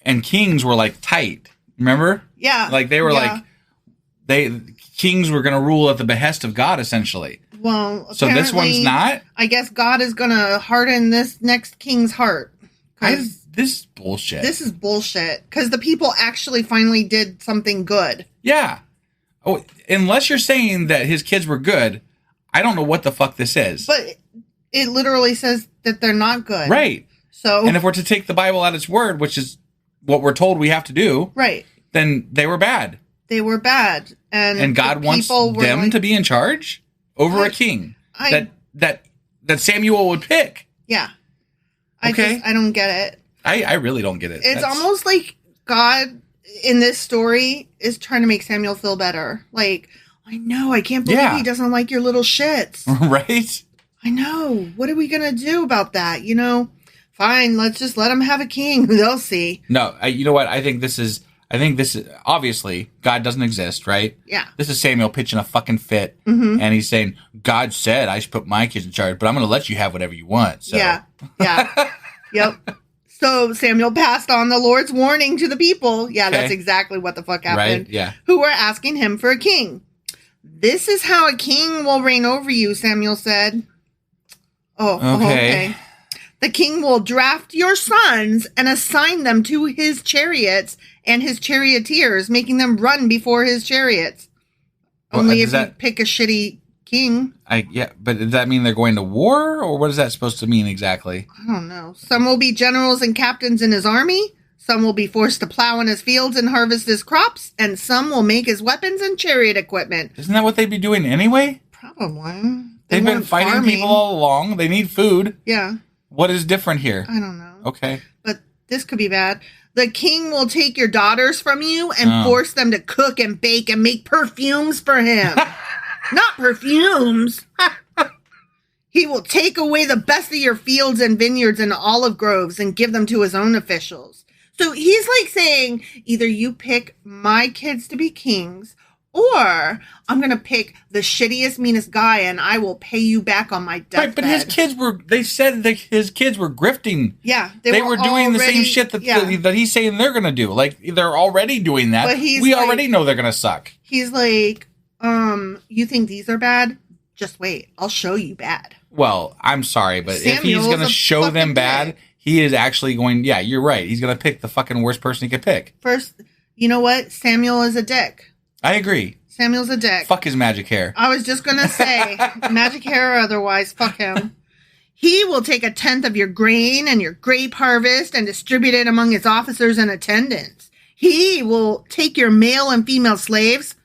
and kings were tight. Remember? Yeah. They were kings were going to rule at the behest of God, essentially. Well, so this one's not? I guess God is going to harden this next king's heart. This is bullshit. This is bullshit. Because the people actually finally did something good. Yeah. Oh, unless you're saying that his kids were good, I don't know what the fuck this is. But it literally says that they're not good. Right. So, and if we're to take the Bible at its word, which is what we're told we have to do, right, then they were bad. They were bad. And God wants them to be in charge over a king that Samuel would pick. Yeah. Okay. I don't get it. I really don't get it. It's almost like God in this story is trying to make Samuel feel better. Like, I know, I can't believe he doesn't like your little shits. Right? I know. What are we going to do about that? You know, fine, let's just let him have a king. They'll see. No, you know what? I think this is, obviously, God doesn't exist, right? Yeah. This is Samuel pitching a fucking fit. And he's saying, God said I should put my kids in charge, but I'm going to let you have whatever you want. So. Yeah. Yep. So Samuel passed on the Lord's warning to the people. Yeah, that's exactly what the fuck happened. Right, yeah. Who were asking him for a king. This is how a king will reign over you, Samuel said. Oh, okay. The king will draft your sons and assign them to his chariots and his charioteers, making them run before his chariots. Well, Only if you pick a shitty king. But does that mean they're going to war, or what is that supposed to mean exactly? I don't know. Some will be generals and captains in his army. Some will be forced to plow in his fields and harvest his crops. And some will make his weapons and chariot equipment. Isn't that what they'd be doing anyway? Probably. They've been fighting people all along. They need food. Yeah. What is different here? I don't know. Okay. But this could be bad. The king will take your daughters from you and force them to cook and bake and make perfumes for him. Not perfumes. He will take away the best of your fields and vineyards and olive groves and give them to his own officials. So he's like saying, either you pick my kids to be kings, or I'm going to pick the shittiest, meanest guy, and I will pay you back on my deathbed. Right, but they said that his kids were grifting. Yeah. They were doing the same shit that he's saying they're going to do. Like, they're already doing that. But we already know they're going to suck. He's like, you think these are bad? Just wait. I'll show you bad. Well, I'm sorry, but if he's going to show them bad, he is actually going, yeah, you're right. He's going to pick the fucking worst person he could pick. First, you know what? Samuel is a dick. I agree. Samuel's a dick. Fuck his magic hair. I was just going to say, magic hair or otherwise, fuck him. He will take 1/10 of your grain and your grape harvest and distribute it among his officers and attendants. He will take your male and female slaves.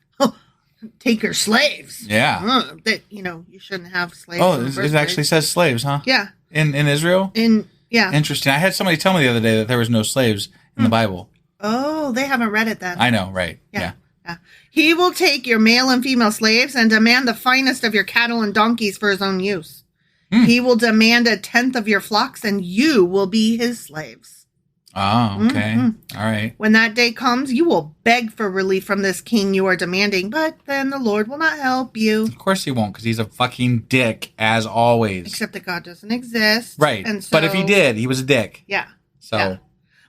Take your slaves. Yeah. That, you shouldn't have slaves. Oh, it actually says slaves, huh? Yeah. In Israel? Yeah. Interesting. I had somebody tell me the other day that there was no slaves in the Bible. Oh, they haven't read it then. I know, right. Yeah. He will take your male and female slaves and demand the finest of your cattle and donkeys for his own use. He will demand 1/10 of your flocks, and you will be his slaves. Oh, okay. All right. When that day comes, you will beg for relief from this king you are demanding, but then the Lord will not help you. Of course he won't, because he's a fucking dick, as always. Except that God doesn't exist. Right. And so, but if he did, he was a dick. Yeah. So. Yeah.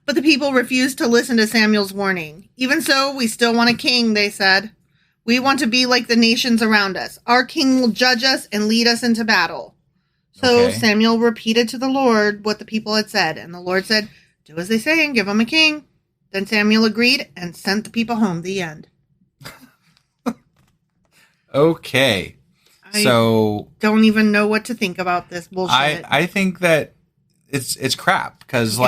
But the people refused to listen to Samuel's warning. Even so, we still want a king, they said. We want to be like the nations around us. Our king will judge us and lead us into battle. So Samuel repeated to the Lord what the people had said. And the Lord said, do as they say and give them a king. Then Samuel agreed and sent the people home. The end. Okay. So don't even know what to think about this bullshit. I think that it's crap. Because,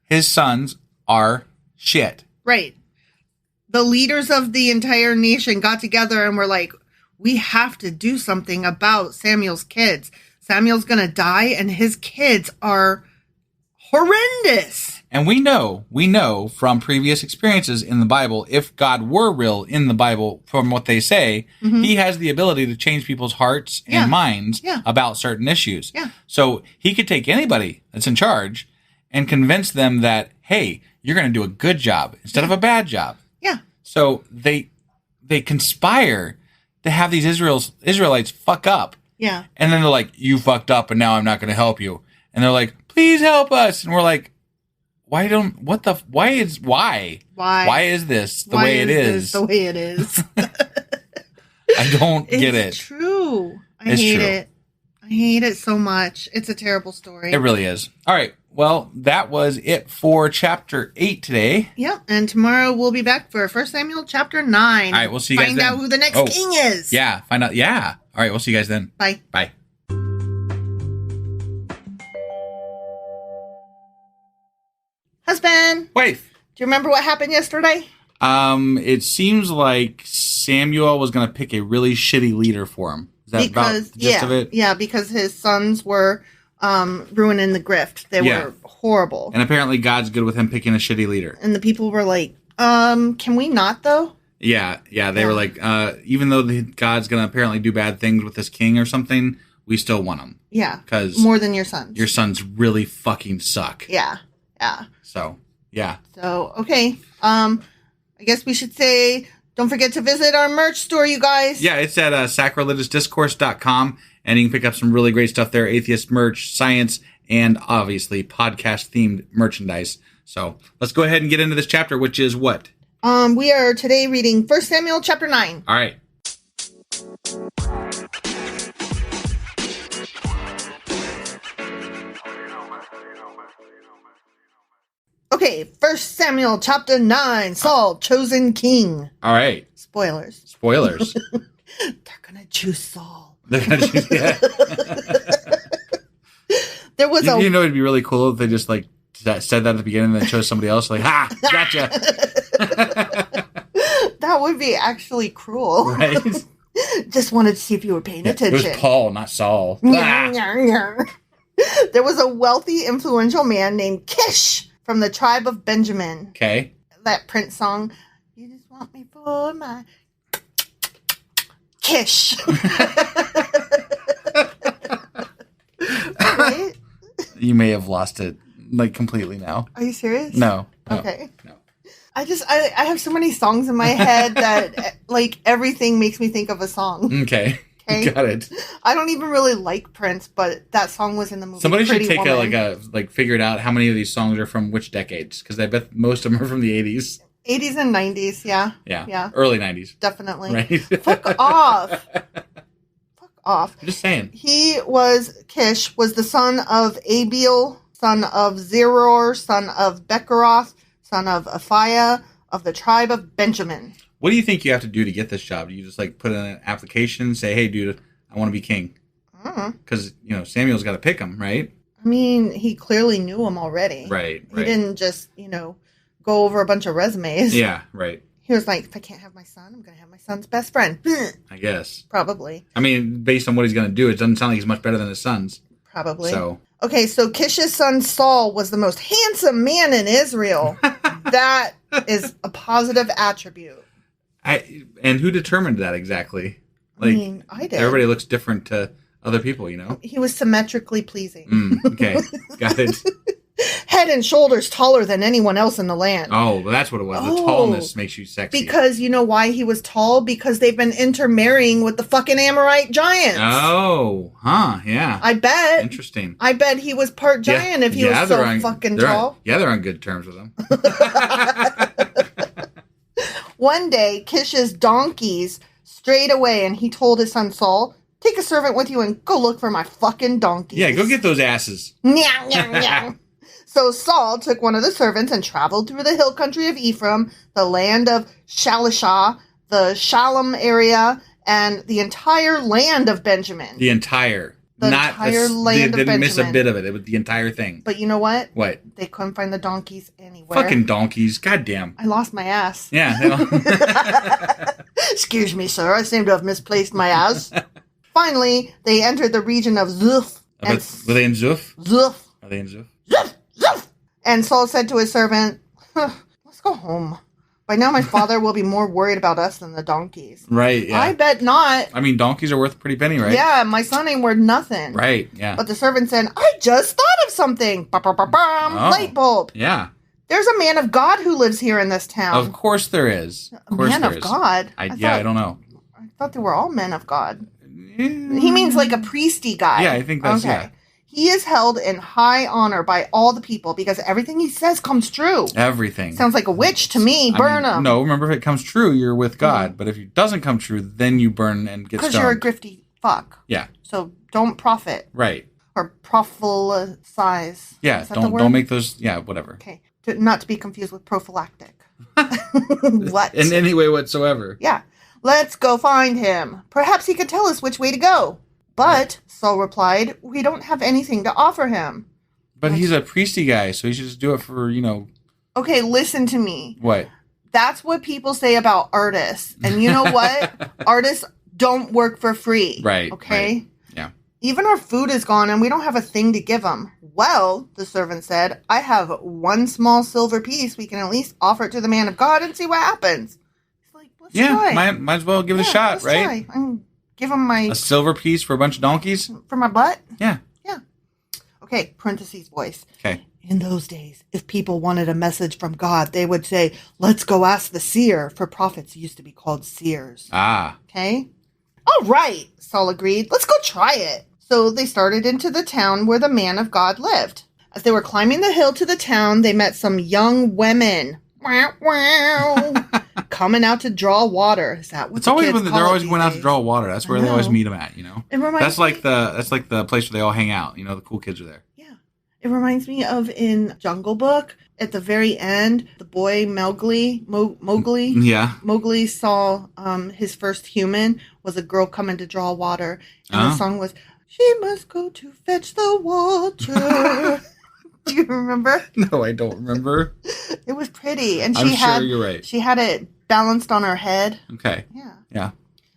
his sons are shit. Right. The leaders of the entire nation got together and were like, we have to do something about Samuel's kids. Samuel's going to die and his kids are horrendous. And we know from previous experiences in the Bible, if God were real in the Bible, from what they say, he has the ability to change people's hearts and minds about certain issues. Yeah. So he could take anybody that's in charge and convince them that, hey, you're going to do a good job instead of a bad job. Yeah. So they conspire to have these Israelites fuck up. Yeah. And then they're like, you fucked up and now I'm not going to help you. And they're like, please help us. And we're like, why is this the way it is? The way it is. I don't get it. It's true. I hate it. I hate it so much. It's a terrible story. It really is. All right. Well, that was it for chapter 8 today. Yep. And tomorrow we'll be back for 1 Samuel chapter 9. All right. We'll see you guys then. Find out who the next king is. Yeah. Find out. Yeah. All right, we'll see you guys then. Bye. Bye. Husband, Wife. do you remember what happened yesterday? It seems like Samuel was going to pick a really shitty leader for him. Is that about the gist of it? Yeah, because his sons were ruining the grift. They were horrible. And apparently God's good with him picking a shitty leader. And the people were like, can we not, though? Yeah. They were like, even though God's going to apparently do bad things with this king or something, we still want him. Yeah. Because more than your sons. Your sons really fucking suck. Yeah. So, yeah. So, okay. I guess we should say, don't forget to visit our merch store, you guys. Yeah, it's at sacrilegiousdiscourse.com, and you can pick up some really great stuff there, atheist merch, science, and obviously podcast-themed merchandise. So let's go ahead and get into this chapter, which is what? We are today reading 1 Samuel chapter 9. All right. Okay, 1 Samuel chapter 9, Saul, chosen king. All right. Spoilers. They're gonna choose Saul. They're gonna choose, yeah. There was you know, it'd be really cool if they just like said that at the beginning and then chose somebody else. Like, ha, gotcha. That would be actually cruel. Right? Just wanted to see if you were paying attention. It was Paul, not Saul. There was a wealthy, influential man named Kish from the tribe of Benjamin. Okay. That Prince song, you just want me for my Kish. Right? You may have lost it, like, completely now. Are you serious? No. Okay. No. I have so many songs in my head that, like, everything makes me think of a song. Okay. Okay? Got it. I don't even really like Prince, but that song was in the movie. Somebody Pretty should take Woman. figure it out how many of these songs are from which decades, because I bet most of them are from the 80s. 80s and 90s, yeah. Yeah. Early 90s. Definitely. Right? Fuck off. Fuck off. I'm just saying. Kish was the son of Abiel, son of Zeror, son of Becheroth, son of Aphiah, of the tribe of Benjamin. What do you think you have to do to get this job? Do you just like put in an application and say, hey, dude, I want to be king? Because, Samuel's got to pick him, right? I mean, he clearly knew him already. Right. He didn't just, go over a bunch of resumes. Yeah, right. He was like, if I can't have my son, I'm going to have my son's best friend. I guess. Probably. I mean, based on what he's going to do, it doesn't sound like he's much better than his sons. Probably. So. Okay, so Kish's son Saul was the most handsome man in Israel. That is a positive attribute. And who determined that exactly? Like, I did. Everybody looks different to other people, He was symmetrically pleasing. Okay, got it. Head and shoulders taller than anyone else in the land. Oh, well, that's what it was. The tallness makes you sexy. Because you know why he was tall? Because they've been intermarrying with the fucking Amorite giants. Oh, yeah. I bet. Interesting. I bet he was part giant if he was so fucking tall. They're on good terms with him. One day, Kish's donkeys strayed away, and he told his son Saul, take a servant with you and go look for my fucking donkeys. Yeah, go get those asses. Meow, meow, meow. So Saul took one of the servants and traveled through the hill country of Ephraim, the land of Shalishah, the Shalom area, and the entire land of Benjamin. The entire land of Benjamin. They didn't miss a bit of it. It was the entire thing. But you know what? What? They couldn't find the donkeys anywhere. Fucking donkeys. Goddamn. I lost my ass. Yeah. Excuse me, sir. I seem to have misplaced my ass. Finally, they entered the region of Zuph. Were they in Zuph? Zuph. Are they in Zuph? Zuph! Zuph! And Saul said to his servant, let's go home. By now my father will be more worried about us than the donkeys. Right, yeah. I bet not. I mean, donkeys are worth a pretty penny, right? Yeah, my son ain't worth nothing. Right, yeah. But the servant said, I just thought of something. Light bulb. Yeah. There's a man of God who lives here in this town. Of course there is. A man of God? I don't know. I thought they were all men of God. He means like a priesty guy. Yeah, I think that's, yeah. He is held in high honor by all the people because everything he says comes true. Everything. Sounds like a witch to me. Burn him. No, remember, if it comes true, you're with God. But if it doesn't come true, then you burn and get stoned. Because you're a grifty fuck. Yeah. So don't profit. Right. Or prophesize. Yeah, don't make those, yeah, whatever. Okay. Not to be confused with prophylactic. What? In any way whatsoever. Yeah. Let's go find him. Perhaps he could tell us which way to go. But, Saul replied, we don't have anything to offer him. But he's a priesty guy, so he should just do it for, Okay, listen to me. What? That's what people say about artists. And you know what? Artists don't work for free. Right. Okay? Right. Yeah. Even our food is gone and we don't have a thing to give them. Well, the servant said, I have one small silver piece. We can at least offer it to the man of God and see what happens. He's like, let's try. Might as well give it a shot, let's right? Try. Give him A silver piece for a bunch of donkeys? For my butt? Yeah. Yeah. Okay, parentheses voice. Okay. In those days, if people wanted a message from God, they would say, let's go ask the seer, for prophets used to be called seers. Ah. Okay? All right, Saul agreed. Let's go try it. So they started into the town where the man of God lived. As they were climbing the hill to the town, they met some young women. Coming out to draw water. Is that what It's always when they're they're always going out to draw water. That's where they always meet them at, It reminds That's like the place where they all hang out. The cool kids are there. Yeah. It reminds me of in Jungle Book, at the very end, the boy Mowgli, Yeah. Mowgli saw his first human was a girl coming to draw water. And the song was, she must go to fetch the water. Do you remember? No, I don't remember. It was pretty. And I'm sure you're right. She had it balanced on her head. Okay. Yeah. Yeah.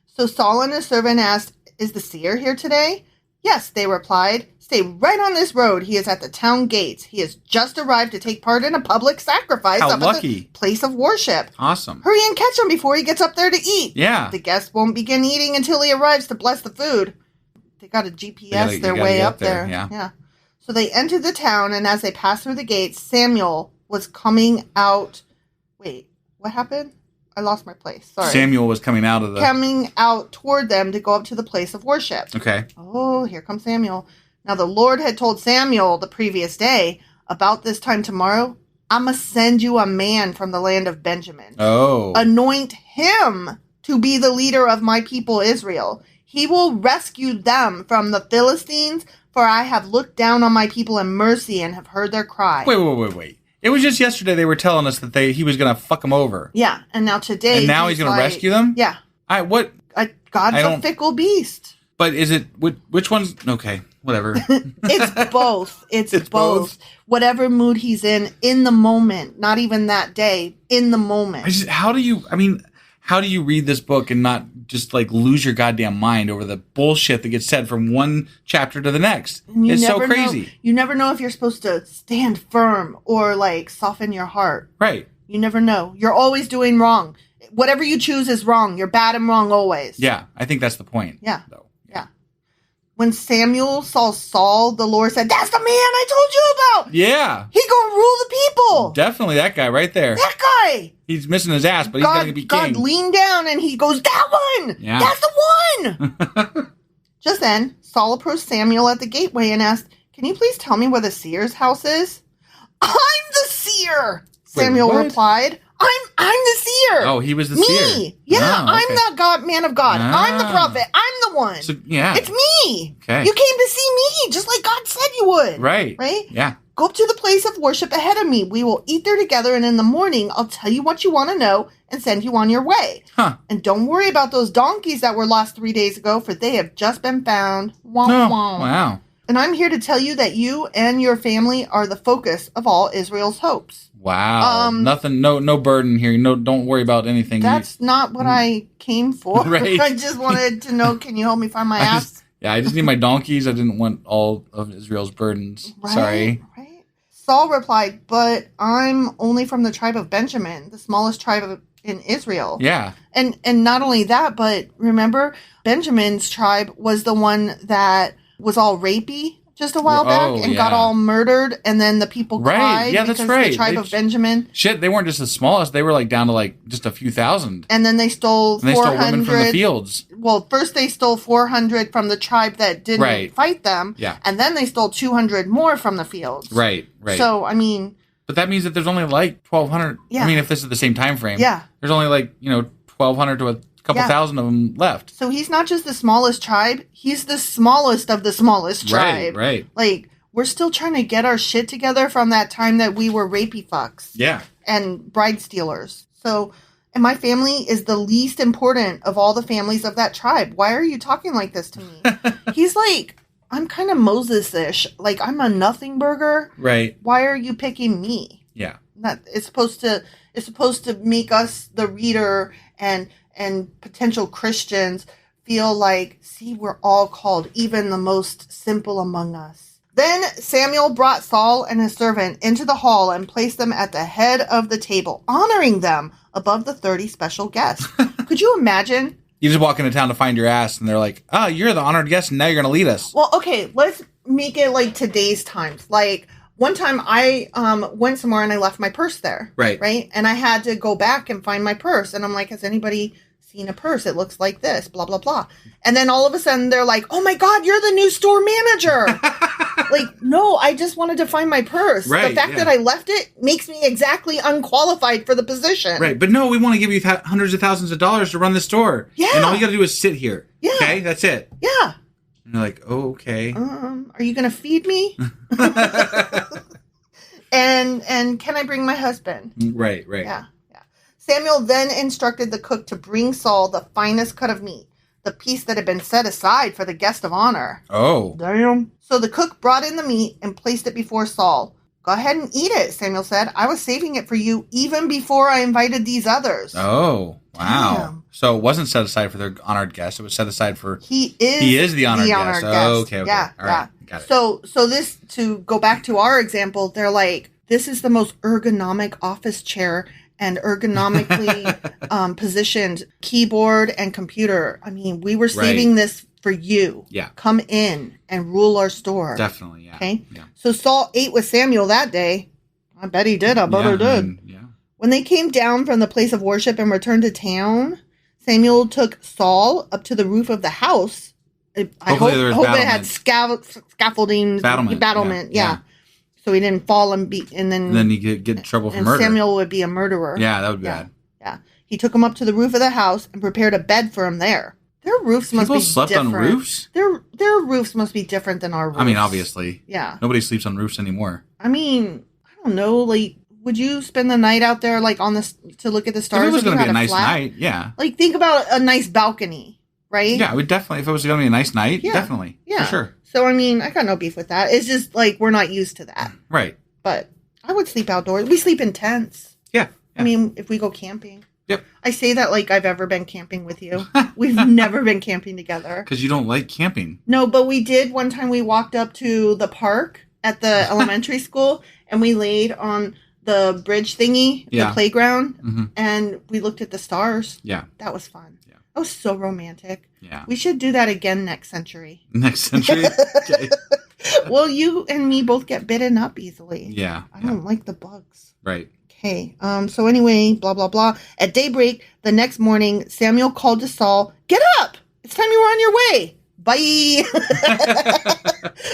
So Saul and his servant asked, is the seer here today? Yes, they replied. Stay right on this road. He is at the town gates. He has just arrived to take part in a public sacrifice How up lucky. at the place of worship. Awesome. Hurry and catch him before he gets up there to eat. Yeah. The guests won't begin eating until he arrives to bless the food. They got a GPS their way up there. Yeah. So they entered the town, and as they passed through the gates, Samuel was coming out. Wait, what happened? I lost my place. Sorry. Samuel was coming out of the... Coming out toward them to go up to the place of worship. Okay. Oh, here comes Samuel. Now the Lord had told Samuel the previous day, about this time tomorrow, I'm going to send you a man from the land of Benjamin. Oh. Anoint him to be the leader of my people Israel. He will rescue them from the Philistines, for I have looked down on my people in mercy and have heard their cry. Wait. It was just yesterday they were telling us that he was going to fuck them over. Yeah, and now today... And now he's going to rescue them? Yeah. What? God's a fickle beast. But is it... Which one's... Okay, whatever. It's both. It's both. Whatever mood he's in the moment. Not even that day, in the moment. How do you read this book and not just lose your goddamn mind over the bullshit that gets said from one chapter to the next? It's so crazy. You never know if you're supposed to stand firm or soften your heart. Right. You never know. You're always doing wrong. Whatever you choose is wrong. You're bad and wrong always. Yeah, I think that's the point. Yeah. Though. Yeah. When Samuel saw Saul, the Lord said, that's the man I told you about. Yeah. He gonna rule the people. Definitely that guy right there. That guy. He's missing his ass, but he's going to be king. God leaned down and he goes, that one! Yeah. That's the one! Just then, Saul approached Samuel at the gateway and asked, can you please tell me where the seer's house is? I'm the seer! Samuel replied. I'm the seer! Oh, he was the seer. Me! Yeah, I'm the man of God. I'm the prophet. I'm the one. So, yeah. It's me! Okay. You came to see me, just like God said you would. Right. Right? Yeah. Go up to the place of worship ahead of me. We will eat there together, and in the morning, I'll tell you what you want to know and send you on your way. Huh. And don't worry about those donkeys that were lost 3 days ago, for they have just been found. Womp womp. Wow. And I'm here to tell you that you and your family are the focus of all Israel's hopes. Wow. Nothing, no burden here. No, don't worry about anything. That's not what I came for. Right. I just wanted to know, can you help me find my ass? I just need my donkeys. I didn't want all of Israel's burdens. Right, Sorry. Right. Saul replied, but I'm only from the tribe of Benjamin, the smallest tribe in Israel. Yeah. And not only that, but remember, Benjamin's tribe was the one that was all rapey just a while back and got all murdered, and then the people cried that's because right. the tribe of Benjamin. Shit, they weren't just the smallest. They were down to just a few thousand. And then they stole 400. They stole women from the fields. Well, first they stole 400 from the tribe that didn't fight them. Yeah. And then they stole 200 more from the fields. Right. So, I mean... But that means that there's only 1,200. Yeah. I mean, if this is the same time frame. Yeah. There's only 1,200 to a couple thousand of them left. So he's not just the smallest tribe. He's the smallest of the smallest tribe. Right. We're still trying to get our shit together from that time that we were rapey fucks. Yeah. And bride stealers. So, and my family is the least important of all the families of that tribe. Why are you talking like this to me? He's like, I'm kind of Moses-ish. Like, I'm a nothing burger. Right. Why are you picking me? Yeah. It's supposed to make us, the reader, and potential Christians feel like, see, we're all called, even the most simple among us. Then Samuel brought Saul and his servant into the hall and placed them at the head of the table, honoring them above the 30 special guests. Could you imagine? You just walk into town to find your ass, and they're like, oh, you're the honored guest, and now you're going to lead us. Well, okay, let's make it like today's times. Like, one time I went somewhere and I left my purse there. Right. Right? And I had to go back and find my purse. And I'm like, has anybody seen a purse? It looks like this, blah, blah, blah. And then all of a sudden they're like, oh my God, you're the new store manager. Like, no, I just wanted to find my purse. Right, the fact that I left it makes me exactly unqualified for the position. Right. But no, we want to give you hundreds of thousands of dollars to run the store. Yeah. And all you got to do is sit here. Yeah. Okay? That's it. Yeah. And you're like, oh, okay. Are you going to feed me? And can I bring my husband? Right. Yeah. Samuel then instructed the cook to bring Saul the finest cut of meat, the piece that had been set aside for the guest of honor. Oh. Damn. So the cook brought in the meat and placed it before Saul. Go ahead and eat it, Samuel said. I was saving it for you even before I invited these others. Oh, wow. Damn. So it wasn't set aside for their honored guest. It was set aside for... He is the honored guest. Oh, okay. Yeah, All right. Got it. So this, to go back to our example, they're like, this is the most ergonomic office chair and ergonomically positioned keyboard and computer. I mean, we were saving this for you. Yeah. Come in and rule our store. Definitely, yeah. Okay? Yeah. So Saul ate with Samuel that day. I bet he did. I bet he did. Yeah. When they came down from the place of worship and returned to town, Samuel took Saul up to the roof of the house. I hope it had scaffolding. Battlement. Yeah. So he didn't fall and then you get in trouble for murder. And Samuel would be a murderer. Yeah, that would be bad. Yeah. He took him up to the roof of the house and prepared a bed for him there. Their roofs must be different. People slept on roofs? Their roofs must be different than our roofs. I mean, obviously. Yeah. Nobody sleeps on roofs anymore. I mean, I don't know. Like, would you spend the night out there, like, to look at the stars? If it was going to be a nice night, yeah. Like, think about a nice balcony, right? Yeah, if it was going to be a nice night, definitely. Yeah. For sure. So, I mean, I got no beef with that. It's just, like, we're not used to that. Right. But I would sleep outdoors. We sleep in tents. Yeah. I mean, if we go camping. Yep. I say that like I've ever been camping with you. We've never been camping together. Because you don't like camping. No, but we did one time. We walked up to the park at the elementary school and we laid on the bridge thingy, the playground, and we looked at the stars. Yeah. That was fun. Yeah. That was so romantic. Yeah. We should do that again next century. Next century? Okay. Well, you and me both get bitten up easily. Yeah. I don't like the bugs. Right. Okay. So anyway, blah, blah, blah. At daybreak the next morning, Samuel called to Saul, "Get up! It's time you were on your way. Bye."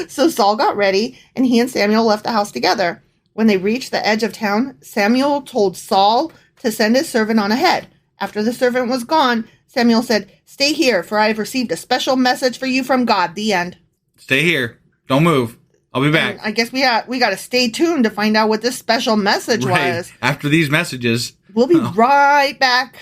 So Saul got ready, and he and Samuel left the house together. When they reached the edge of town, Samuel told Saul to send his servant on ahead. After the servant was gone, Samuel said, "Stay here, for I have received a special message for you from God." The end. Stay here. Don't move. I'll be back. And I guess we got to stay tuned to find out what this special message was. After these messages. We'll be right back.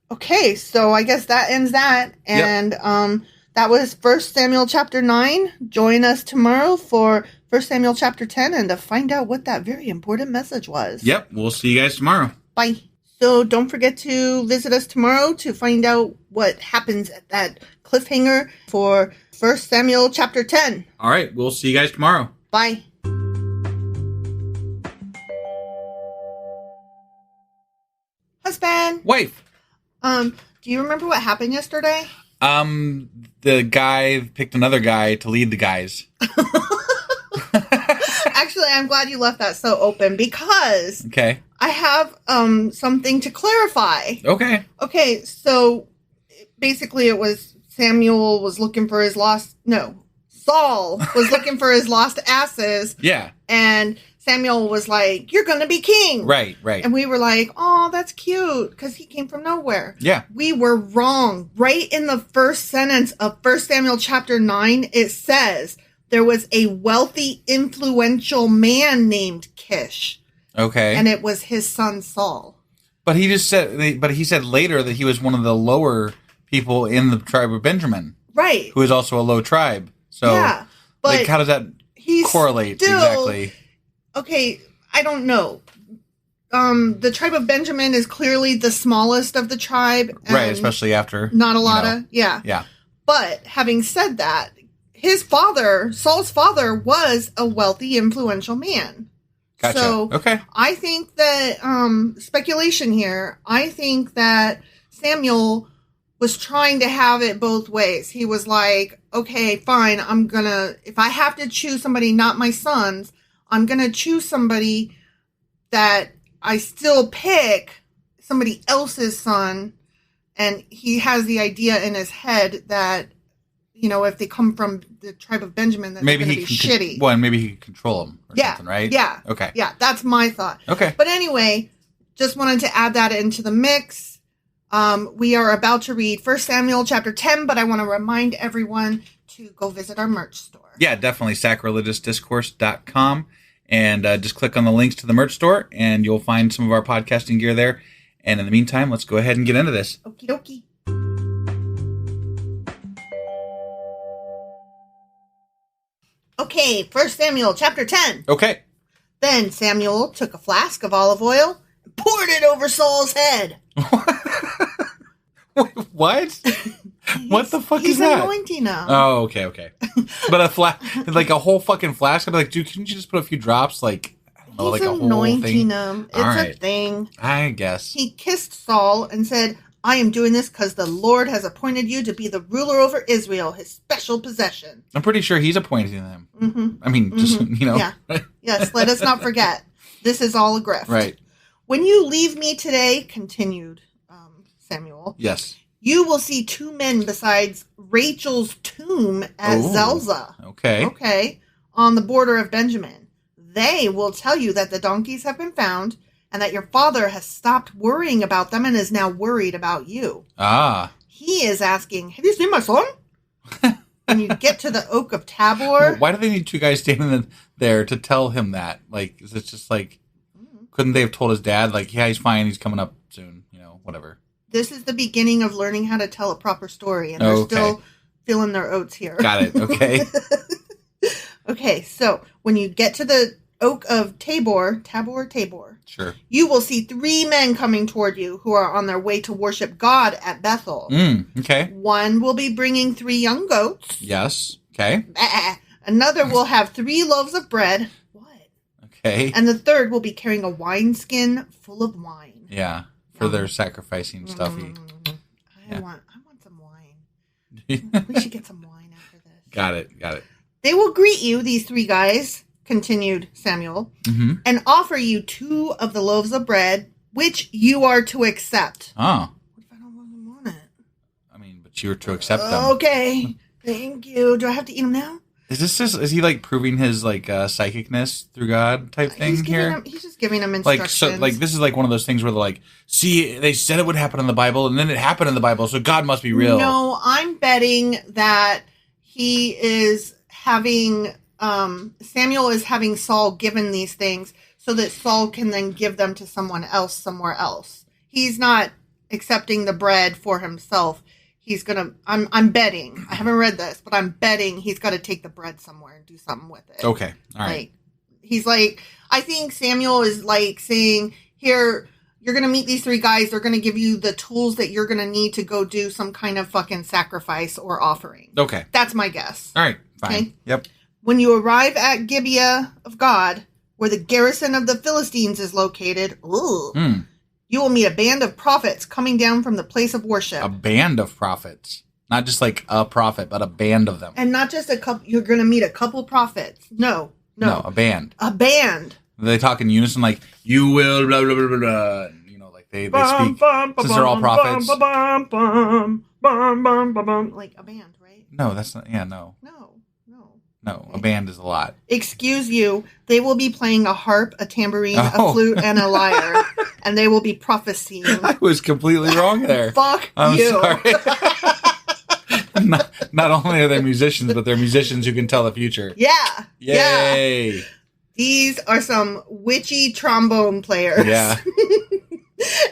Okay, so I guess that ends that. And that was 1 Samuel chapter 9. Join us tomorrow for 1 Samuel chapter 10 and to find out what that very important message was. Yep, we'll see you guys tomorrow. Bye. So don't forget to visit us tomorrow to find out what happens at that cliffhanger for 1 Samuel chapter 10. All right, we'll see you guys tomorrow. Bye. Husband. Wife. Do you remember what happened yesterday? The guy picked another guy to lead the guys. Actually, I'm glad you left that so open because Okay. I have something to clarify. Okay. Okay, so basically it was Saul was looking for his lost asses. Yeah. And Samuel was like, "You're going to be king." Right. And we were like, "Oh, that's cute," because he came from nowhere. Yeah. We were wrong. Right in the first sentence of 1 Samuel chapter 9, it says there was a wealthy, influential man named Kish. Okay. And it was his son Saul. But he said later that he was one of the lower people in the tribe of Benjamin. Right. Who is also a low tribe. So, yeah, but how does that correlate exactly? Okay, I don't know. The tribe of Benjamin is clearly the smallest of the tribe. Right, especially after. Not a lot of, yeah. Yeah. But having said that, his father, Saul's father, was a wealthy, influential man. Gotcha. So, okay. I think that, speculation here, I think that Samuel was trying to have it both ways. He was like, okay, fine, if I have to choose somebody, not my sons, I'm going to choose somebody that I still pick somebody else's son. And he has the idea in his head that, if they come from the tribe of Benjamin, that maybe they're going to be shitty. Well, and maybe he can control them or something, right? Yeah. Okay. Yeah, that's my thought. Okay. But anyway, just wanted to add that into the mix. We are about to read 1 Samuel chapter 10, but I want to remind everyone to go visit our merch store. Yeah, definitely, sacrilegiousdiscourse.com. And just click on the links to the merch store, and you'll find some of our podcasting gear there. And in the meantime, let's go ahead and get into this. Okie dokie. Okay, 1 Samuel chapter 10. Okay. Then Samuel took a flask of olive oil and poured it over Saul's head. Wait, what? What the fuck is that? He's anointing him. Oh, okay. But like a whole fucking flask. I'd be like, dude, couldn't you just put a few drops? Like, I don't know, He's like a whole anointing thing. him. It's All right. a thing. I guess. He kissed Saul and said, "I am doing this because the Lord has appointed you to be the ruler over Israel, his special possession." I'm pretty sure he's appointing them. Mm-hmm. I mean, just, Yeah. Yes, let us not forget. This is all a grift. Right. When you leave me today, continued Samuel, yes, you will see two men besides Rachel's tomb at Zelzah. Okay, on the border of Benjamin. They will tell you that the donkeys have been found and that your father has stopped worrying about them and is now worried about you. Ah. He is asking, "Have you seen my son?" When you get to the Oak of Tabor. Well, why do they need two guys standing there to tell him that? Like, is it just like, couldn't they have told his dad, like, yeah, he's fine, he's coming up soon, whatever. This is the beginning of learning how to tell a proper story, and they're still feeling their oats here. Got it, okay. Okay, so when you get to the Oak of Tabor, sure, you will see three men coming toward you who are on their way to worship God at Bethel. Okay. One will be bringing 3 young goats. Yes, okay. Another will have 3 loaves of bread. What? Okay. And the third will be carrying a wineskin full of wine. Yeah, for their sacrificing stuff. I want some wine. We should get some wine after this. Got it. They will greet you, these 3 guys, continued Samuel, and offer you 2 of the loaves of bread, which you are to accept. Oh. What if I don't want it? I mean, but you were to accept them. Okay. Thank you. Do I have to eat them now? Is he like proving his like psychicness through God type thing here? He's just giving them instructions. Like this is like one of those things where they're like, see, they said it would happen in the Bible, and then it happened in the Bible, so God must be real. No, I'm betting that he is having Samuel is having Saul given these things so that Saul can then give them to someone else somewhere else. He's not accepting the bread for himself. He's gonna. I'm betting. I haven't read this, but I'm betting he's got to take the bread somewhere and do something with it. Okay, all right. Like, he's like, I think Samuel is like saying, "Here, you're gonna meet these 3 guys. They're gonna give you the tools that you're gonna need to go do some kind of fucking sacrifice or offering." Okay, that's my guess. All right, fine. Okay? Yep. When you arrive at Gibeah of God, where the garrison of the Philistines is located, you will meet a band of prophets coming down from the place of worship. A band of prophets. Not just like a prophet, but a band of them. And not just a couple, you're going to meet a couple prophets. No, No, a band. A band. They talk in unison like, you will, blah, blah, blah, blah, blah. You know, like they speak. Since they're all prophets. Like a band, right? No, that's not, yeah, no. No, a band is a lot. Excuse you, they will be playing a harp, a tambourine, a flute, and a lyre. And they will be prophesying. I was completely wrong there. Fuck I'm you. sorry. not only are they musicians, but they're musicians who can tell the future. Yeah. Yay. Yeah. These are some witchy trombone players. Yeah.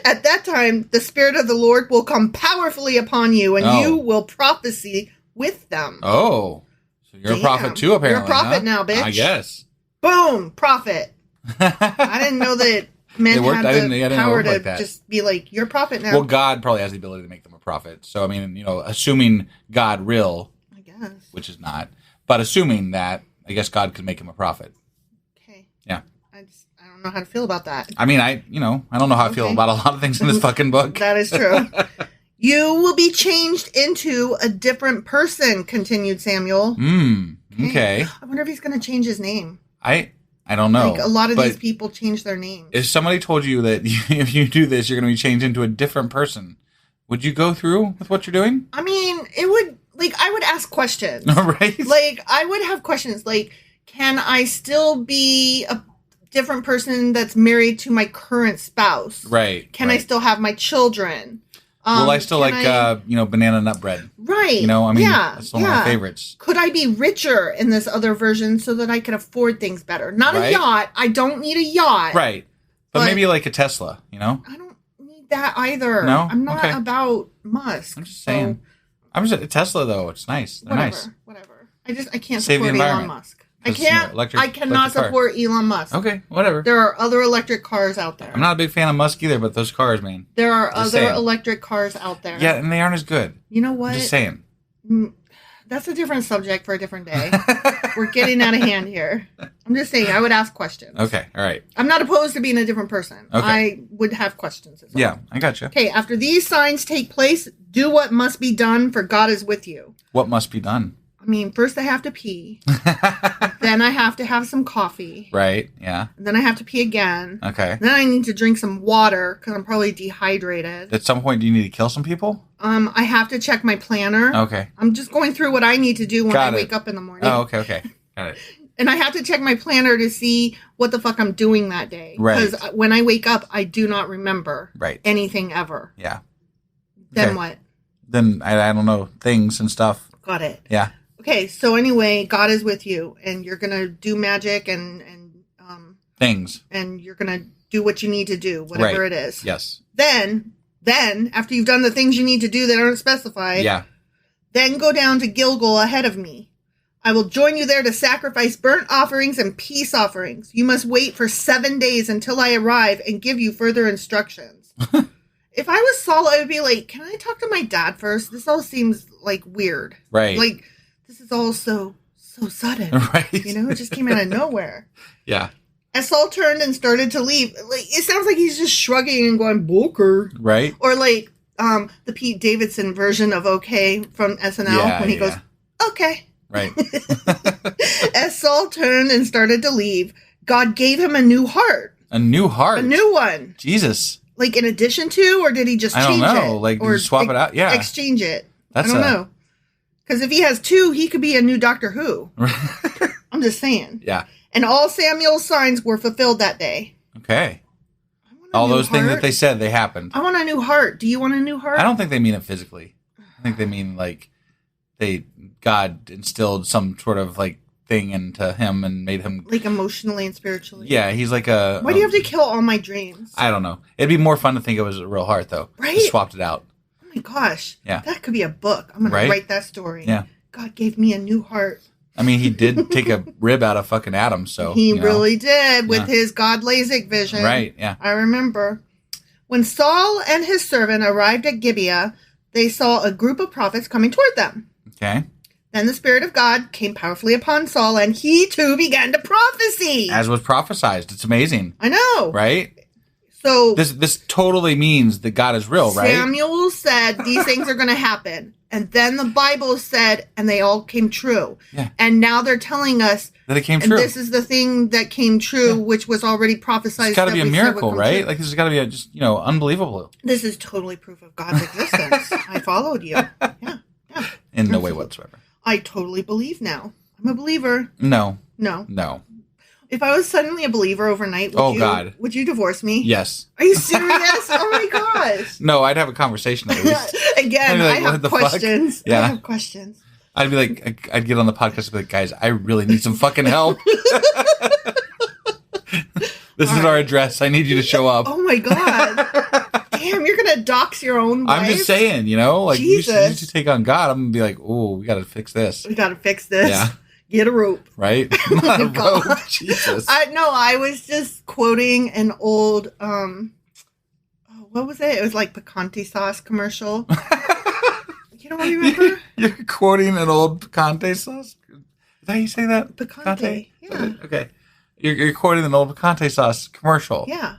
At that time, the Spirit of the Lord will come powerfully upon you, and you will prophesy with them. Oh. So you're a prophet too, apparently. You're a prophet now, bitch. I guess. Boom. Prophet. I didn't know that men had the power to just be like, you're a prophet now. Well, God probably has the ability to make them a prophet. So, I mean, assuming God real, I guess. Which is not, but assuming that, I guess God could make him a prophet. Okay. Yeah. I don't know how to feel about that. I mean, I don't know how I feel about a lot of things in this fucking book. That is true. You will be changed into a different person, continued Samuel. Okay. I wonder if he's going to change his name. I don't know. Like, a lot of these people change their names. If somebody told you that if you do this, you're going to be changed into a different person, would you go through with what you're doing? I mean, it would, I would ask questions. Right? I would have questions. Can I still be a different person that's married to my current spouse? Right. Can I still have my children? Well, I still like, banana nut bread. Right. That's one of my favorites. Could I be richer in this other version so that I could afford things better? Not a yacht. I don't need a yacht. Right. But maybe like a Tesla, I don't need that either. No? I'm not about Musk. I'm just saying. I'm just a Tesla, though. It's nice. They're nice. Whatever. I can't Save the support Elon environment. Musk. I cannot support Elon Musk. Okay, whatever. There are other electric cars out there. I'm not a big fan of Musk either, but those cars, man. There are other electric cars out there. Yeah, and they aren't as good. You know what? I'm just saying. That's a different subject for a different day. We're getting out of hand here. I'm just saying, I would ask questions. Okay, all right. I'm not opposed to being a different person. Okay. I would have questions as well. Yeah, I gotcha. Okay, after these signs take place, do what must be done, for God is with you. What must be done? I mean, first I have to pee. Then I have to have some coffee. Right, yeah. And then I have to pee again. Okay. Then I need to drink some water because I'm probably dehydrated. At some point, do you need to kill some people? I have to check my planner. Okay. I'm just going through what I need to do when I wake up in the morning. Oh, okay. Got it. And I have to check my planner to see what the fuck I'm doing that day. Right. Because when I wake up, I do not remember anything ever. Yeah. Then what? Then, I don't know, things and stuff. Got it. Yeah. Okay, so anyway, God is with you, and you're going to do magic and things. And you're going to do what you need to do, whatever it is. Yes. Then, after you've done the things you need to do that aren't specified, then go down to Gilgal ahead of me. I will join you there to sacrifice burnt offerings and peace offerings. You must wait for 7 days until I arrive and give you further instructions. If I was Saul, I would be like, can I talk to my dad first? This all seems weird. Right. This is all so sudden. Right. It just came out of nowhere. Yeah. As Saul turned and started to leave, it sounds like he's just shrugging and going, Booker. Right. Or the Pete Davidson version of okay from SNL when he goes, okay. Right. As Saul turned and started to leave, God gave him a new heart. A new heart? A new one. Jesus. In addition to, or did he just change it? I don't know. Or swap it out? Yeah. Exchange it. I don't know. Because if he has two, he could be a new Doctor Who. I'm just saying. Yeah. And all Samuel's signs were fulfilled that day. Okay. All those things that they said, they happened. I want a new heart. Do you want a new heart? I don't think they mean it physically. I think they mean God instilled some sort of thing into him and made him emotionally and spiritually. Yeah, he's like a. Why do you have to kill all my dreams? I don't know. It'd be more fun to think it was a real heart though. Right. Just swapped it out. Oh my gosh. Yeah. That could be a book. I'm gonna write that story. Yeah. God gave me a new heart. I mean, he did take a rib out of fucking Adam, so he really did with his God LASIK vision. Right. Yeah. I remember when Saul and his servant arrived at Gibeah, they saw a group of prophets coming toward them. Okay. Then the Spirit of God came powerfully upon Saul, and he too began to prophesy. As was prophesied. It's amazing. I know. Right? So this totally means that God is real, right? Samuel said these things are going to happen. And then the Bible said, and they all came true. Yeah. And now they're telling us that it came and true. this is the thing that came true, which was already prophesied. It's got to be a miracle, right? True. Like, this has got to be just, unbelievable. This is totally proof of God's existence. I followed you. Yeah. In no way whatsoever. I totally believe now. I'm a believer. No. If I was suddenly a believer overnight, would you divorce me? Yes. Are you serious? Oh my gosh. No, I'd have a conversation at least. Again, I have questions. Yeah. I have questions. I'd be like, I'd get on the podcast and be like, guys, I really need some fucking help. This is our address. I need you to show up. Oh my God. Damn, you're going to dox your own wife? I'm just saying, like, Jesus. you should take on God. I'm going to be like, oh, we got to fix this. Yeah. Get a rope. Right? Not a rope. Jesus. I was just quoting an old, what was it? It was like picante sauce commercial. You don't remember? You're quoting an old picante sauce? Is that how you say that? Picante. Yeah. Okay. You're quoting an old picante sauce commercial. Yeah.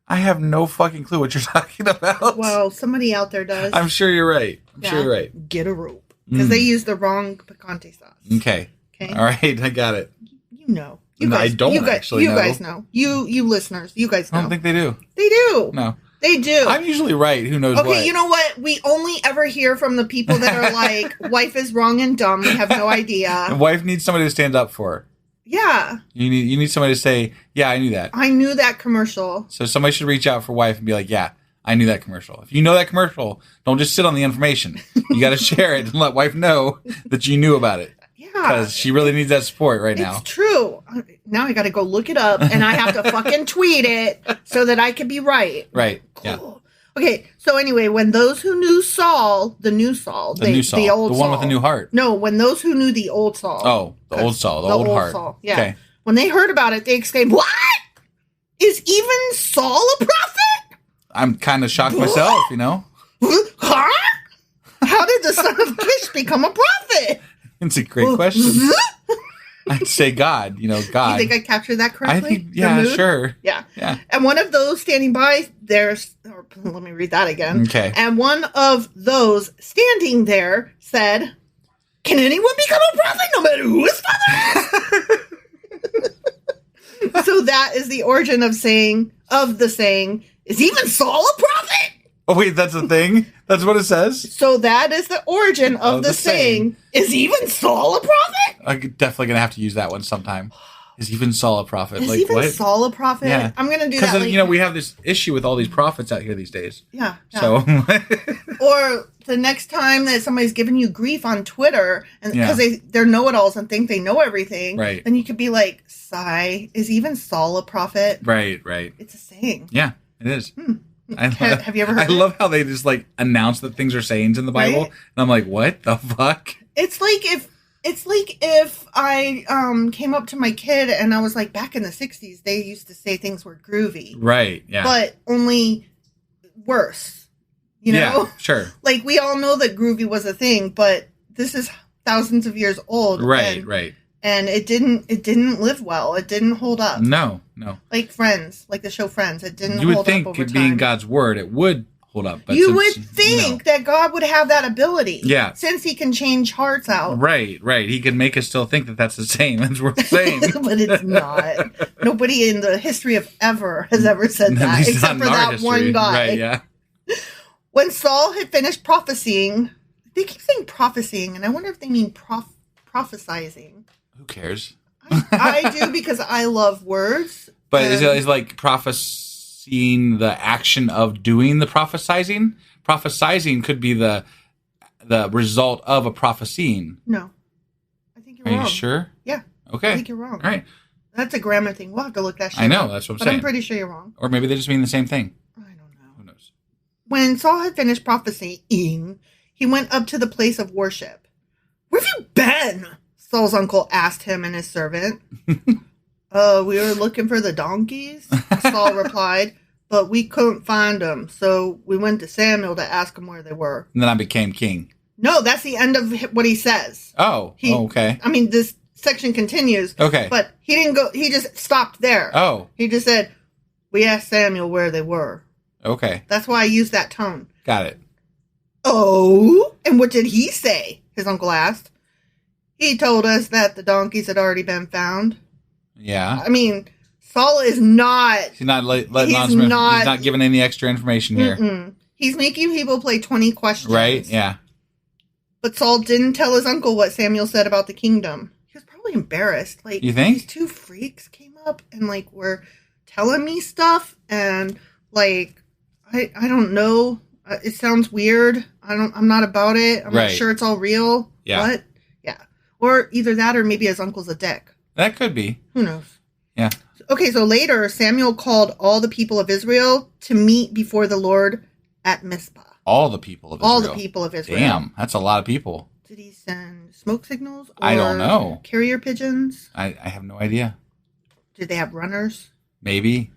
I have no fucking clue what you're talking about. Well, somebody out there does. I'm sure you're right. Sure you're right. Get a rope. Because they used the wrong picante sauce. Okay. All right. I got it. You know. I don't actually know. You guys know. You listeners. You guys know. I don't think they do. They do. No. They do. I'm usually right. Who knows what? Okay, you know what? We only ever hear from the people that are like, wife is wrong and dumb. We have no idea. The wife needs somebody to stand up for her. Yeah. You need somebody to say, yeah, I knew that. I knew that commercial. So somebody should reach out for wife and be like, yeah, I knew that commercial. If you know that commercial, don't just sit on the information. You got to share it and let wife know that you knew about it. Yeah. Because she really needs that support right now. It's true. Now I got to go look it up and I have to fucking tweet it so that I can be right. Right. Cool. Yeah. Okay, so anyway, when those who knew Saul, the new Saul, the old Saul. The one with the new heart. No, when those who knew the old Saul. Oh, the old Saul, the old heart. Saul, yeah. Okay. When they heard about it, they exclaimed, "What? Is even Saul a prophet?" I'm kind of shocked myself, Huh? How did the son of Kish become a prophet? It's a great question. I'd say God, God. You think I captured that correctly? I think, yeah, sure. Yeah. And one of those standing by let me read that again. Okay. And one of those standing there said, "Can anyone become a prophet no matter who his father is?" So that is the origin of the saying, "Is even Saul a prophet?" Oh, wait, that's a thing? That's what it says? So that is the origin of the saying, "Is even Saul a prophet?" I'm definitely going to have to use that one sometime. Is even Saul a prophet? Is even what? Saul a prophet? Yeah. I'm going to do that later. Because, we have this issue with all these prophets out here these days. Yeah. So. Or the next time that somebody's giving you grief on Twitter, and because they're know-it-alls and think they know everything, right. then you could be like, "Sigh, is even Saul a prophet?" Right. It's a saying. Yeah, it is. Have you ever heard I love how they just announce that things are sayings in the Bible, right? And I'm like, what the fuck? It's like if I came up to my kid and I was like, back in the 60s, they used to say things were groovy, right? Yeah, but only worse. Yeah, sure. Like we all know that groovy was a thing, but this is thousands of years old, right? And it didn't live well. It didn't hold up. No. Like Friends, like the show Friends, it didn't. You would hold think, up over time. Being God's word, it would hold up. But you would think that God would have that ability. Yeah. Since He can change hearts out. Right. He can make us still think that that's the same as we're saying. But it's not. Nobody in the history of ever has ever said that, except for that one guy. Right. Yeah. When Saul had finished prophesying, they keep saying prophesying, and I wonder if they mean prophesizing. Who cares? I do because I love words. But is it like prophesying the action of doing the prophesizing? Prophesizing could be the result of a prophesying. No. I think you're wrong. Are you sure? Yeah. Okay. I think you're wrong. All right. That's a grammar thing. We'll have to look that shit I know. up. That's what I'm but saying. I'm pretty sure you're wrong. Or maybe they just mean the same thing. I don't know. Who knows? When Saul had finished prophesying, he went up to the place of worship. "Where have you been?" Saul's uncle asked him and his servant. We were looking for the donkeys," Saul replied, "but we couldn't find them, so we went to Samuel to ask him where they were." And then I became king. No, that's the end of what he says. Okay. I mean, this section continues. Okay. But he didn't go, he just stopped there. Oh. He just said, We asked Samuel where they were. Okay. That's why I used that tone. Got it. Oh, and what did he say? His uncle asked. He told us that the donkeys had already been found. Yeah. I mean, Saul is not... He's not letting on some... He's not giving any extra information here. He's making people play 20 questions. Right, yeah. But Saul didn't tell his uncle what Samuel said about the kingdom. He was probably embarrassed. Like, you think? These two freaks came up and, like, were telling me stuff. And, like, I don't know. It sounds weird. I'm not about it. I'm not sure it's all real. Yeah. What? Yeah. Or either that or maybe his uncle's a dick. That could be. Who knows? Yeah. Okay, so later, Samuel called all the people of Israel to meet before the Lord at Mizpah. All the people of Israel? All the people of Israel. Damn, that's a lot of people. Did he send smoke signals? Or I don't know. Carrier pigeons? I have no idea. Did they have runners? Maybe.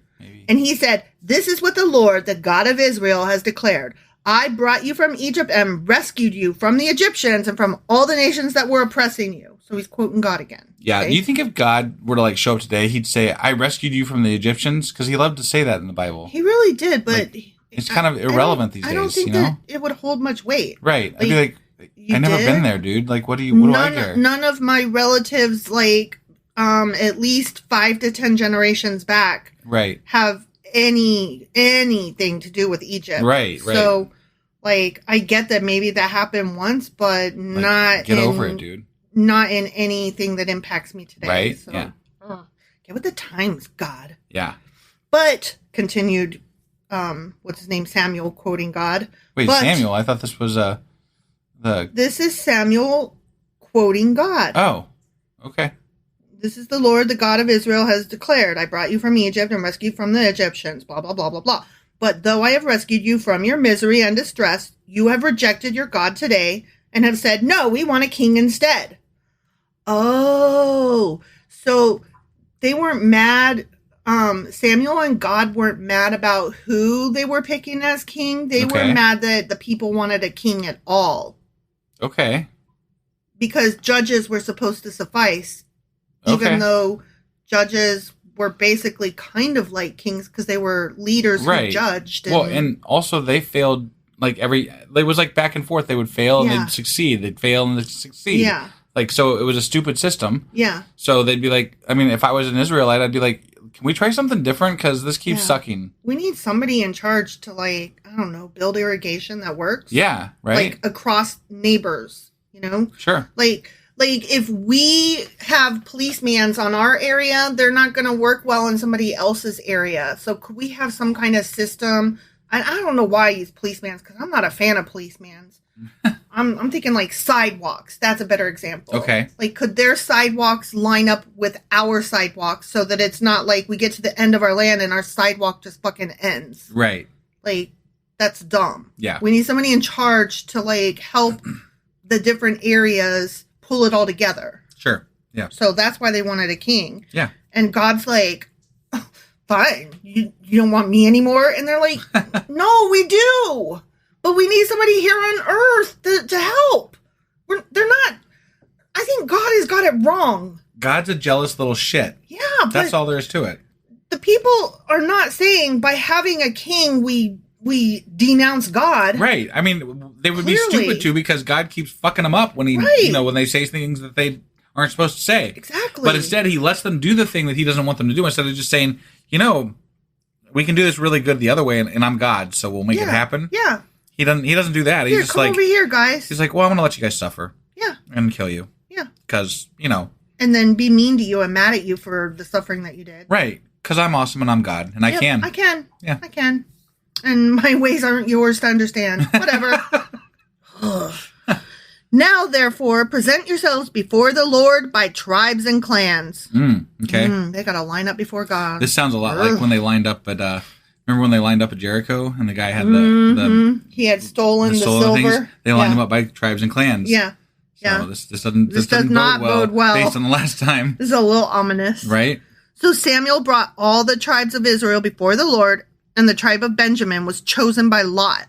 And he said, "This is what the Lord, the God of Israel, has declared. I brought you from Egypt and rescued you from the Egyptians and from all the nations that were oppressing you." So he's quoting God again. Yeah. Okay? Do you think if God were to like show up today, he'd say, "I rescued you from the Egyptians"? Because he loved to say that in the Bible. He really did, but like, it's kind of irrelevant these days. I don't think that it would hold much weight. Right. Like, I'd be like, I never been there, dude. Like, what do I care? None of my relatives, like, at least 5 to 10 generations back, have anything to do with Egypt. Right. So, like, I get that maybe that happened once, but not get over it, dude. Not in anything that impacts me today. Right. So, yeah. Get with the times, God. Yeah. But continued. What's his name? Samuel quoting God. Wait, Samuel? I thought this was This is Samuel quoting God. Oh, okay. This is the Lord, the God of Israel, has declared, I brought you from Egypt and rescued from the Egyptians, blah, blah, blah, blah, blah. But though I have rescued you from your misery and distress, you have rejected your God today and have said, no, we want a king instead. Oh, so they weren't mad. Samuel and God weren't mad about who they were picking as king. They were mad that the people wanted a king at all. Okay. Because judges were supposed to suffice. Even though judges were basically kind of like kings because they were leaders who judged. Well, and also they failed like it was like back and forth. They would fail and they'd succeed. They'd fail and they'd succeed. Yeah. Like, so it was a stupid system. Yeah. So they'd be like, I mean, if I was an Israelite, I'd be like, can we try something different? Because this keeps sucking. We need somebody in charge to, like, I don't know, build irrigation that works. Yeah, right. Like, across neighbors, you know? Sure. Like if we have policemen's on our area, they're not going to work well in somebody else's area. So could we have some kind of system? I don't know why I use policemen's because I'm not a fan of policemen's. I'm thinking like sidewalks. That's a better example. Okay. Like, could their sidewalks line up with our sidewalks so that it's not like we get to the end of our land and our sidewalk just fucking ends? Right. Like, that's dumb. Yeah. We need somebody in charge to, like, help the different areas pull it all together. Sure. Yeah. So that's why they wanted a king. Yeah. And God's like, oh, fine, you don't want me anymore? And they're like, no, we do. But we need somebody here on earth to help. They're not. I think God has got it wrong. God's a jealous little shit. Yeah. But that's all there is to it. The people are not saying by having a king, we denounce God. Right. I mean, they would be stupid to because God keeps fucking them up when when they say things that they aren't supposed to say. Exactly. But instead, he lets them do the thing that he doesn't want them to do instead of just saying, we can do this really good the other way and I'm God, so we'll make it happen. Yeah. He doesn't do that. He's just come like, over here, guys. He's like, well, I'm going to let you guys suffer. Yeah. And kill you. Yeah. Because, And then be mean to you and mad at you for the suffering that you did. Right. Because I'm awesome and I'm God. And I can. I can. Yeah. I can. And my ways aren't yours to understand. Whatever. Now, therefore, present yourselves before the Lord by tribes and clans. Okay. They got to line up before God. This sounds a lot like when they lined up at, remember when they lined up at Jericho and the guy had he had stolen the silver. Things? They lined them up by tribes and clans. Yeah. So this does not bode well based on the last time. This is a little ominous. Right. So Samuel brought all the tribes of Israel before the Lord, and the tribe of Benjamin was chosen by lot.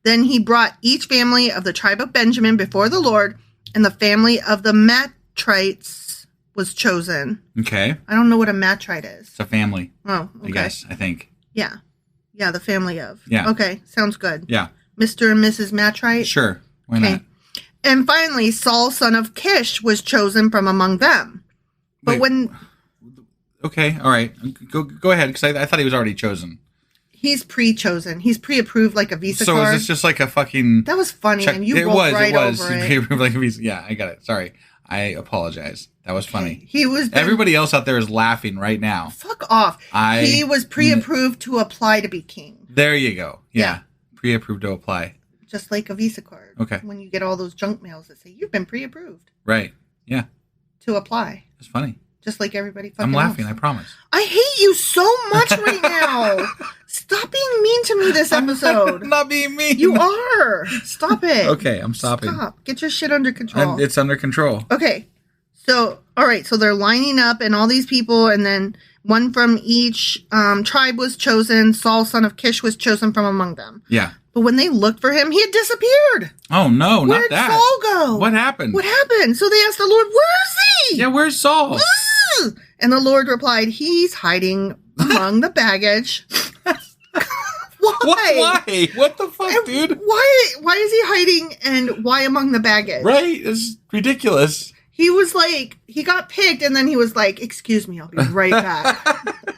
Then he brought each family of the tribe of Benjamin before the Lord, and the family of the Matrites was chosen. Okay. I don't know what a Matrite is. It's a family. Oh, okay. I think. Yeah. Yeah, the family of. Yeah. Okay, sounds good. Yeah. Mr. and Mrs. Matrite? Sure. Why not? And finally, Saul, son of Kish, was chosen from among them. But when... Okay, all right. Go ahead, because I thought he was already chosen. He's pre-chosen. He's pre-approved like a Visa card. So is this just like a fucking... That was funny, and you rolled right over it. Pre-approved like a Visa. Yeah, I got it. Sorry. I apologize. That was funny. He was... Everybody else out there is laughing right now. Fuck off. He was pre-approved to apply to be king. There you go. Yeah. Pre-approved to apply. Just like a Visa card. Okay. When you get all those junk mails that say, you've been pre-approved. Right. Yeah. To apply. It's funny. Just like everybody fucking I'm laughing, else. I promise. I hate you so much right now. Stop being mean to me this episode. I'm not being mean. You are. Stop it. Okay, I'm stopping. Stop. Get your shit under control. It's under control. Okay. So, all right. So they're lining up and all these people, and then one from each tribe was chosen. Saul, son of Kish, was chosen from among them. Yeah. But when they looked for him, he had disappeared. Oh, no, Where'd not that. Saul go? What happened? What happened? So they asked the Lord, where is he? Yeah, where's Saul? And the Lord replied, he's hiding among the baggage. Why? Why? What the fuck, And dude? Why is he hiding, and why among the baggage? Right? It's ridiculous. He was like, he got picked, and then he was like, excuse me, I'll be right back.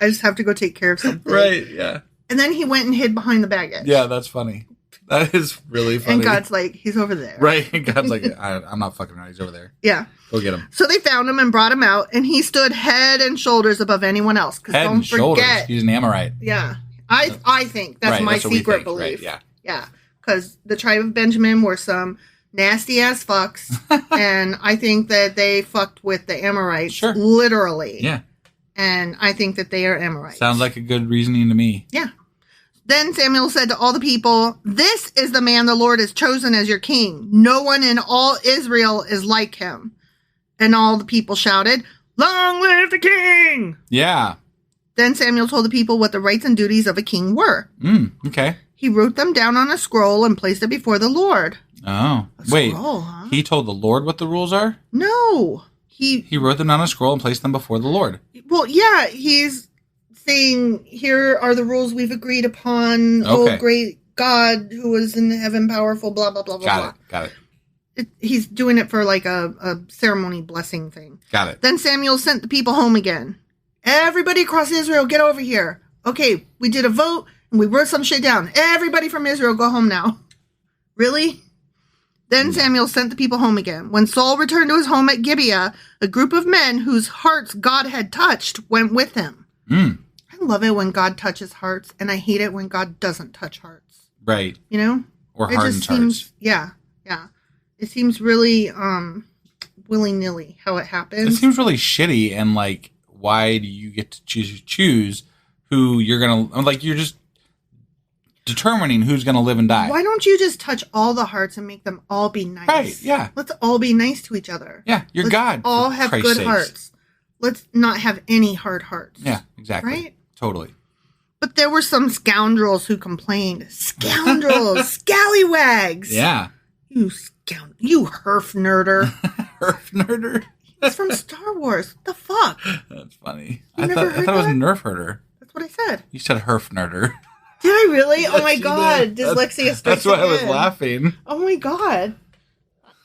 I just have to go take care of something. Right, yeah. And then he went and hid behind the baggage. Yeah, that's funny. That is really funny. And God's like, he's over there. Right, and God's like, I'm not fucking around. He's over there. Yeah. Go get him. So they found him and brought him out, and he stood head and shoulders above anyone else. Head and shoulders. He's an Amorite. Yeah. I think that's right, my secret Right, belief. yeah. Yeah. Because the tribe of Benjamin were some nasty ass fucks, and I think that they fucked with the Amorites. Sure. Literally. Yeah. And I think that they are Amorites. Sounds like a good reasoning to me. Yeah. Then Samuel said to all the people, this is the man the Lord has chosen as your king. No one in all Israel is like him. And all the people shouted, long live the king! Yeah. Then Samuel told the people what the rights and duties of a king were. Okay. He wrote them down on a scroll and placed it before the Lord. Oh. Scroll, huh? He told the Lord what the rules are? No. He wrote them down on a scroll and placed them before the Lord. Well, yeah, he's saying, here are the rules we've agreed upon. Okay. Oh, great God, who is in heaven powerful, blah, blah, blah, blah, blah. Got it. He's doing it for like a ceremony blessing thing. Got it. Then Samuel sent the people home again. Everybody across Israel, get over here. Okay, we did a vote and we wrote some shit down. Everybody from Israel, go home now. Really? Then Samuel sent the people home again. When Saul returned to his home at Gibeah, a group of men whose hearts God had touched went with him. I love it when God touches hearts, and I hate it when God doesn't touch hearts. Right. You know? Or hardens hearts. Yeah. It seems really willy-nilly how it happens. It seems really shitty, and like, why do you get to choose who you're going to, like, you're just determining who's going to live and die. Why don't you just touch all the hearts and make them all be nice? Right, yeah. Let's all be nice to each other. Yeah, you're Let's God. all have good hearts. Let's not have any hard hearts. Yeah, exactly. Right? Totally. But there were some scoundrels who complained. Scoundrels! Scallywags! Yeah. You scoundrel. You herf nerder. Herf nerder? It's from Star Wars. What the fuck? That's funny. You I never thought heard it was that? nerf herder. That's what I said. You said herf nerder. Did I really? Yes, Oh my you god. did. Dyslexia strikes That's why I was again. laughing. Oh my god.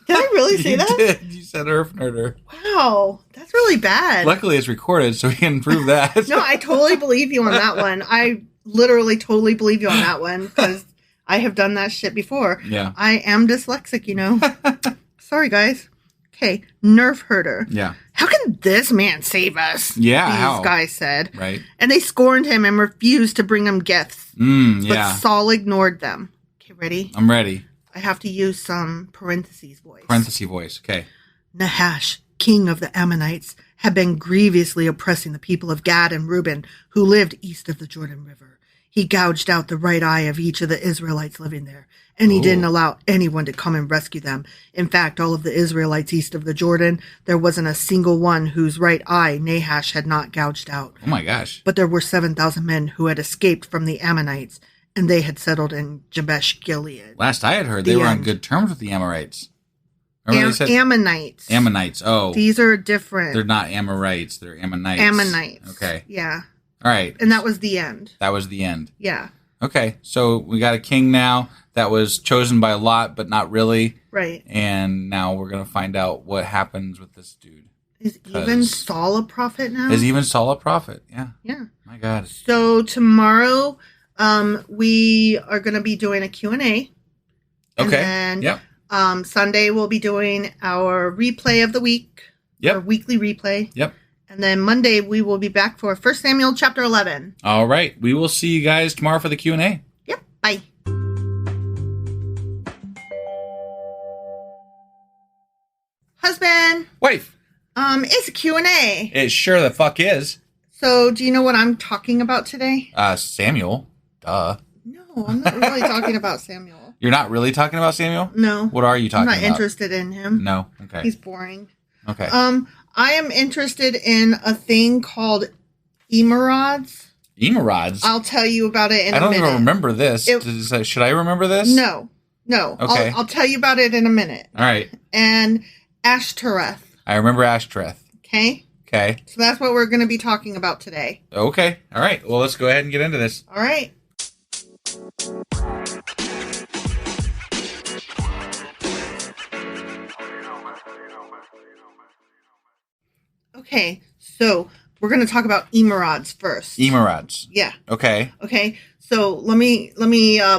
Did I really say that? You did. You said herf nerder. Wow. That's really bad. Luckily, it's recorded, so we can prove that. No, I totally believe you on that one. I literally totally believe you on that one because I have done that shit before. Yeah. I am dyslexic, you know. Sorry, guys. Okay, nerf herder. Yeah. How can this man save us? Yeah, These how? guys said. Right. And they scorned him and refused to bring him gifts. Yeah. But Saul ignored them. Okay, ready? I'm ready. I have to use some parentheses voice. Parenthesis voice. Okay. Nahash, king of the Ammonites, had been grievously oppressing the people of Gad and Reuben, who lived east of the Jordan River. He gouged out the right eye of each of the Israelites living there, and he didn't allow anyone to come and rescue them. In fact, all of the Israelites east of the Jordan, there wasn't a single one whose right eye Nahash had not gouged out. Oh my gosh. But there were 7,000 men who had escaped from the Ammonites, and they had settled in Jabesh Gilead. Last I had heard, they were on good terms with the Amorites. Remember they said Ammonites. Ammonites. Oh. These are different. They're not Amorites. They're Ammonites. Ammonites. Okay. Yeah. All right. And that was the end. That was the end. Yeah. Okay. So we got a king now that was chosen by Lot, but not really. Right. And now we're going to find out what happens with this dude. Is even Saul a prophet now? Is even Saul a prophet? Yeah. Yeah. My God. So tomorrow, we are going to be doing a Q&A. And Okay. then, yep. Sunday we'll be doing our replay of the week. Yep. Our weekly replay. Yep. And then Monday we will be back for 1 Samuel chapter 11. All right. We will see you guys tomorrow for the Q&A. Yep. Bye. Husband. Wife. It's a Q&A. It sure the fuck is. So do you know what I'm talking about today? Samuel. Duh. No, I'm not really talking about Samuel. You're not really talking about Samuel? No. What are you talking I'm about? not interested in him. No. Okay. He's boring. Okay. I am interested in a thing called emerods. Emerods? I'll tell you about it in a minute. I don't even remember this. Should I remember this? No. Okay. I'll tell you about it in a minute. All right. And Ashtoreth. I remember Ashtoreth. Okay? Okay. So that's what we're going to be talking about today. Okay. All right. Well, let's go ahead and get into this. All right. Okay, so we're going to talk about emerods first. Emerods. Yeah. Okay. Okay. So let me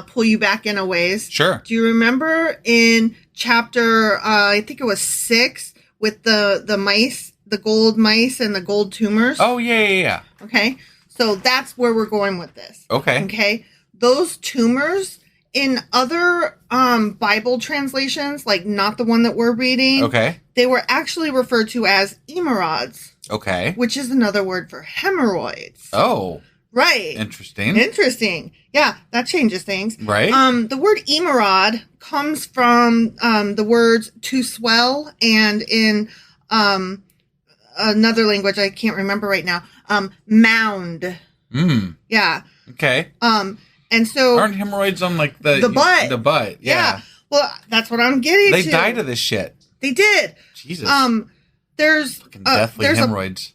pull you back in a ways. Sure. Do you remember in chapter I think it was 6 with the mice, the gold mice and the gold tumors? Oh yeah. Okay. So that's where we're going with this. Okay. Okay. Those tumors in other Bible translations, like not the one that we're reading, Okay. they were actually referred to as emerods, Okay. which is another word for hemorrhoids. Oh. Right. Interesting. Yeah, that changes things. Right. The word emerod comes from the words to swell, and in another language I can't remember right now, mound. Yeah. Okay. And so aren't hemorrhoids on like the butt? The butt. Yeah. Well, that's what I'm getting They to. died of this shit. They did. Jesus. There's Fucking deathly there's hemorrhoids.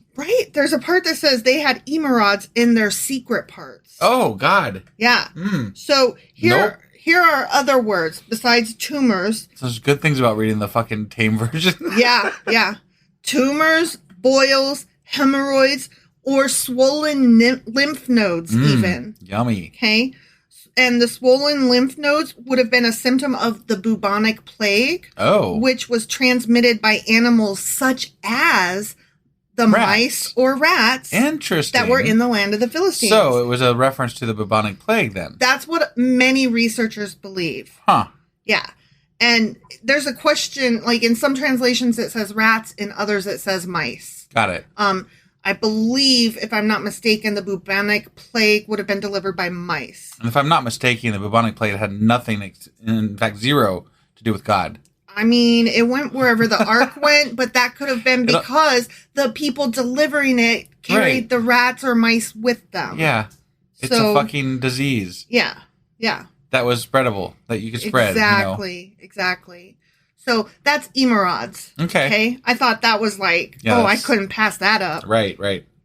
there's a part that says they had emerods in their secret parts. Oh God. Yeah. So Nope. here are other words besides tumors. So there's good things about reading the fucking tame version. Yeah. Tumors, boils, hemorrhoids, or swollen lymph nodes even. Yummy. Okay. And the swollen lymph nodes would have been a symptom of the bubonic plague. Oh. Which was transmitted by animals such as the Rats. mice or rats Interesting. that were in the land of the Philistines. So it was a reference to the bubonic plague then. That's what many researchers believe. Huh. Yeah. And there's a question, like in some translations it says rats, in others it says mice. Got it. I believe, if I'm not mistaken, the bubonic plague would have been delivered by mice. And if I'm not mistaken, the bubonic plague had nothing, in fact, zero to do with God. I mean, it went wherever the ark went, but that could have been because the people delivering it carried the rats or mice with them. Yeah. It's a fucking disease. Yeah. That was spreadable, that you could spread. Exactly. So that's emerods. Okay. I thought that was like, I couldn't pass that up. Right.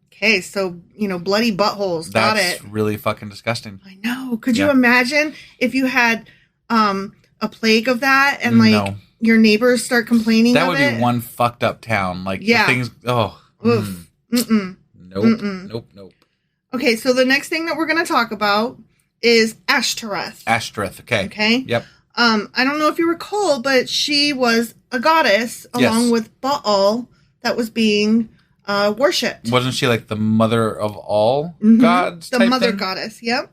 Okay, so, bloody buttholes. Got it. That's really fucking disgusting. I know. Could you imagine if you had a plague of that and your neighbors start complaining that of would it? be one fucked up town. Like the things. Oh. Oof. Nope. Okay, so the next thing that we're going to talk about is Ashtoreth. Ashtoreth. Okay. Yep. I don't know if you recall, but she was a goddess along with Baal that was being worshipped. Wasn't she like the mother of all gods? The mother goddess. Yep.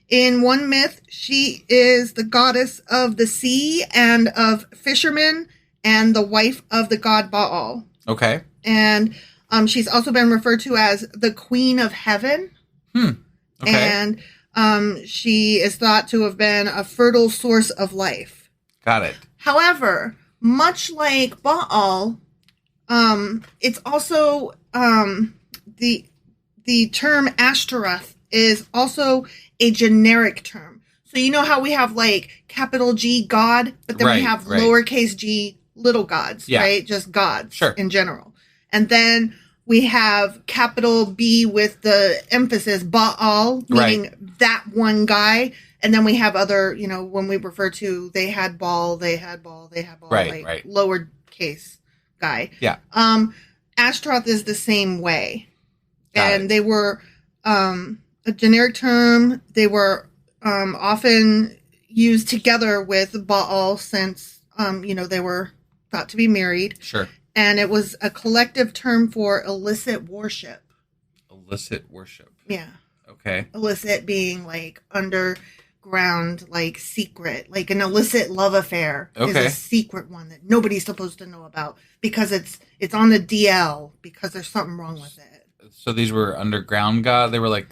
In one myth, she is the goddess of the sea and of fishermen and the wife of the god Baal. Okay. And she's also been referred to as the Queen of Heaven. Okay. And she is thought to have been a fertile source of life. Got it. However, much like Baal, it's also the term Ashtoreth is also a generic term. So you know how we have like capital G God, but then we have lowercase g little gods, right? Just gods in general. And then we have capital B with the emphasis Baal, meaning that one guy. And then we have other, when we refer to they had Baal, they had Baal, right. Lowercase guy. Yeah. Ashtaroth is the same way. Got it. They were a generic term. They were often used together with Baal since, they were thought to be married. Sure. And it was a collective term for illicit worship. Illicit worship. Yeah. Okay. Illicit being like underground, like secret, like an illicit love affair is a secret one that nobody's supposed to know about because it's on the DL because there's something wrong with it. So these were underground gods? They were like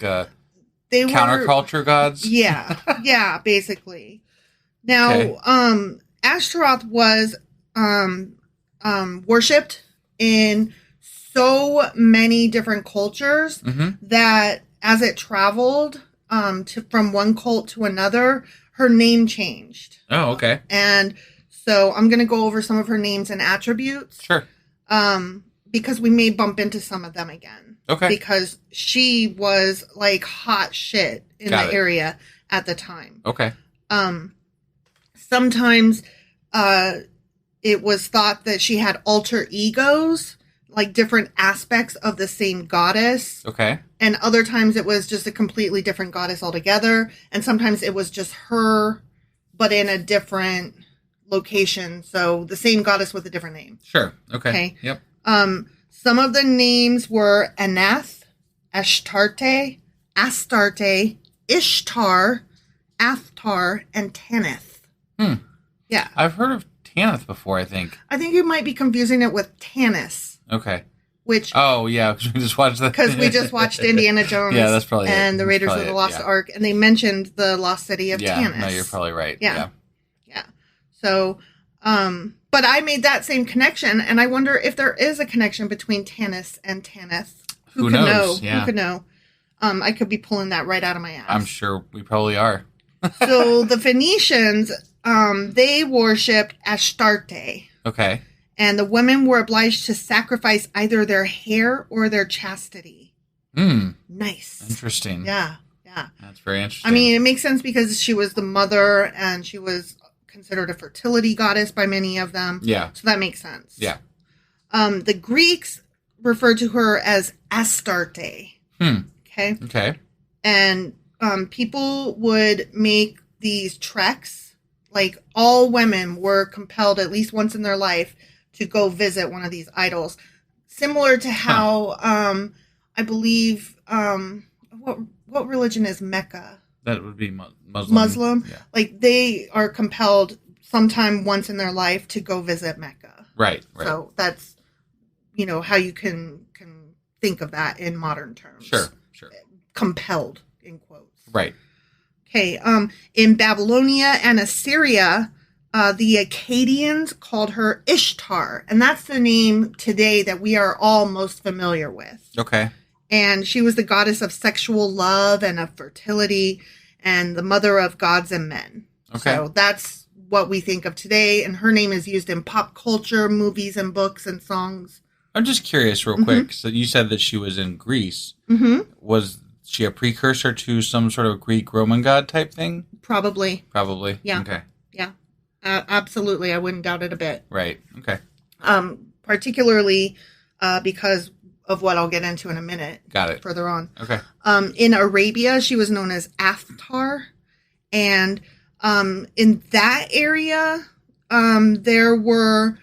counterculture gods? Yeah. Yeah, basically. Now, Ashtaroth was worshipped in so many different cultures that as it traveled from one cult to another, her name changed. Oh, okay. And so I'm going to go over some of her names and attributes. Sure. Because we may bump into some of them again. Okay. Because she was like hot shit in the area at the time. Okay. Sometimes it was thought that she had alter egos, like different aspects of the same goddess. Okay. And other times it was just a completely different goddess altogether. And sometimes it was just her, but in a different location. So the same goddess with a different name. Sure. Okay. Yep. Some of the names were Anath, Astarte, Ishtar, Athtar, and Tanith. Yeah. I've heard of Tanith before, I think. I think you might be confusing it with Tanis. Okay. Which... Oh, yeah, because we just watched that. Because we just watched Indiana Jones. Yeah, that's probably and it. the Raiders of the Lost Ark, and they mentioned the lost city of Tanis. No, you're probably right. Yeah. So, but I made that same connection, and I wonder if there is a connection between Tanis and Tanith. Who knows? Who could know? I could be pulling that right out of my ass. I'm sure we probably are. So the Phoenicians, they worshipped Astarte. Okay. And the women were obliged to sacrifice either their hair or their chastity. Nice. Interesting. Yeah. That's very interesting. I mean, it makes sense because she was the mother and she was considered a fertility goddess by many of them. Yeah. So that makes sense. Yeah. The Greeks referred to her as Astarte. Okay. Okay. And people would make these treks. Like all women were compelled at least once in their life to go visit one of these idols. Similar to how I believe what religion is Mecca? That would be Muslim. Muslim. Yeah. Like they are compelled sometime once in their life to go visit Mecca. Right. So that's how you can think of that in modern terms. Sure. Compelled in quotes. Right. Okay. In Babylonia and Assyria, the Akkadians called her Ishtar, and that's the name today that we are all most familiar with. Okay. And she was the goddess of sexual love and of fertility and the mother of gods and men. Okay. So that's what we think of today. And her name is used in pop culture, movies and books and songs. I'm just curious real quick. So you said that she was in Greece. Was she a precursor to some sort of Greek Roman god type thing? Probably. Yeah. Okay. Yeah. Absolutely. I wouldn't doubt it a bit. Right. Okay. Particularly because of what I'll get into in a minute. Got it. Further on. Okay. In Arabia, she was known as Athtar. And in that area, there were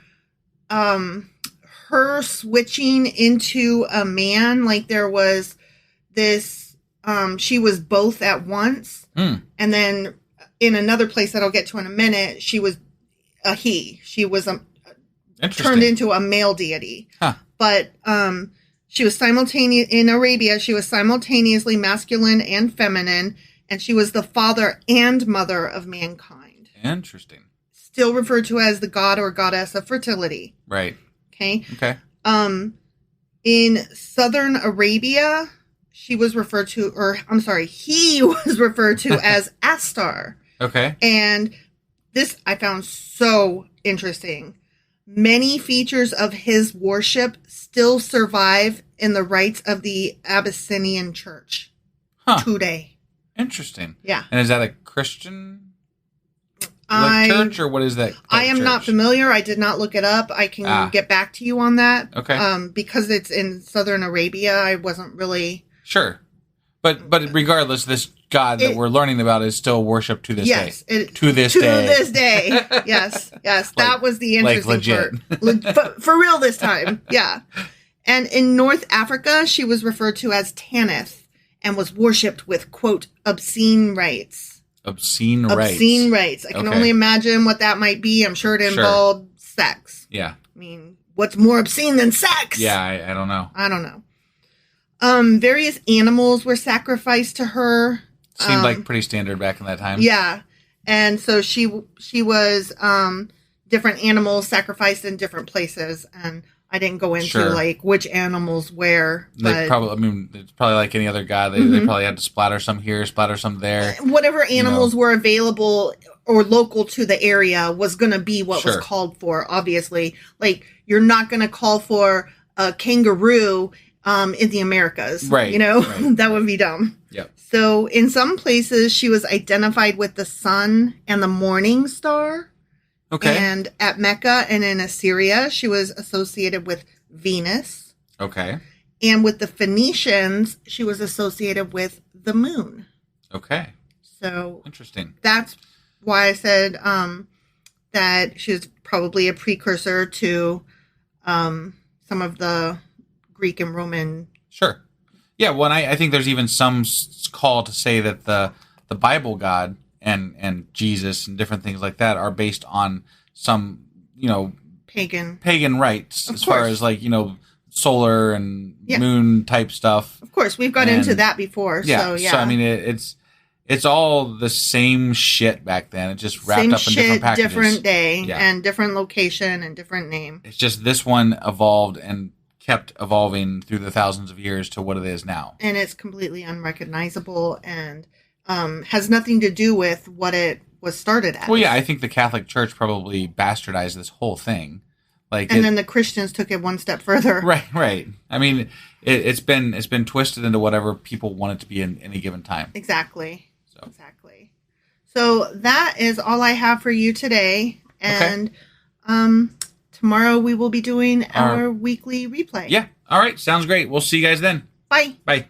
her switching into a man. Like there was this, she was both at once. And then in another place that I'll get to in a minute, she was a he. She was turned into a male deity. But she was in Arabia, she was simultaneously masculine and feminine, and she was the father and mother of mankind. Interesting. Still referred to as the god or goddess of fertility. Right. Okay. In southern Arabia, he was referred to as Astar. Okay. And this I found so interesting. Many features of his worship still survive in the rites of the Abyssinian church today. Interesting. Yeah. And is that a Christian church, or what is that? I am not familiar. I did not look it up. I can get back to you on that. Okay. Because it's in Southern Arabia, I wasn't really... Sure. But regardless, this God that we're learning about is still worshipped to this day. To this day. Yes. That was the interesting part. For real this time. Yeah. And in North Africa, she was referred to as Tanith and was worshipped with, quote, obscene rites. Obscene rites. Obscene rites. I can only imagine what that might be. I'm sure it involved sex. Yeah. I mean, what's more obscene than sex? Yeah, I don't know. I don't know. Various animals were sacrificed to her. Seemed like pretty standard back in that time. Yeah. And so she was different animals sacrificed in different places, and I didn't go into like which animals where. But it's probably like any other god. They probably had to splatter some here, splatter some there. Whatever animals were available or local to the area was going to be what was called for. Obviously, like you're not going to call for a kangaroo in the Americas, right? Right. That would be dumb. Yep. So in some places, she was identified with the sun and the morning star. Okay. And at Mecca and in Assyria, she was associated with Venus. Okay. And with the Phoenicians, she was associated with the moon. Okay. So interesting. That's why I said that she was probably a precursor to some of the Greek and Roman. Sure. Yeah, well, I think there's even some call to say that the Bible God and Jesus and different things like that are based on some, pagan rites as far as like, solar and moon type stuff. Of course, we've got into that before. Yeah. So I mean, it's all the same shit back then. It just wrapped up in different packages. Different day and different location and different name. It's just this one evolved and kept evolving through the thousands of years to what it is now. And it's completely unrecognizable and has nothing to do with what it was started as. Well, yeah, I think the Catholic Church probably bastardized this whole thing. Then the Christians took it one step further. Right. I mean, it's been twisted into whatever people want it to be in any given time. Exactly. Exactly. So that is all I have for you today. And tomorrow we will be doing our weekly replay. Yeah. All right. Sounds great. We'll see you guys then. Bye. Bye.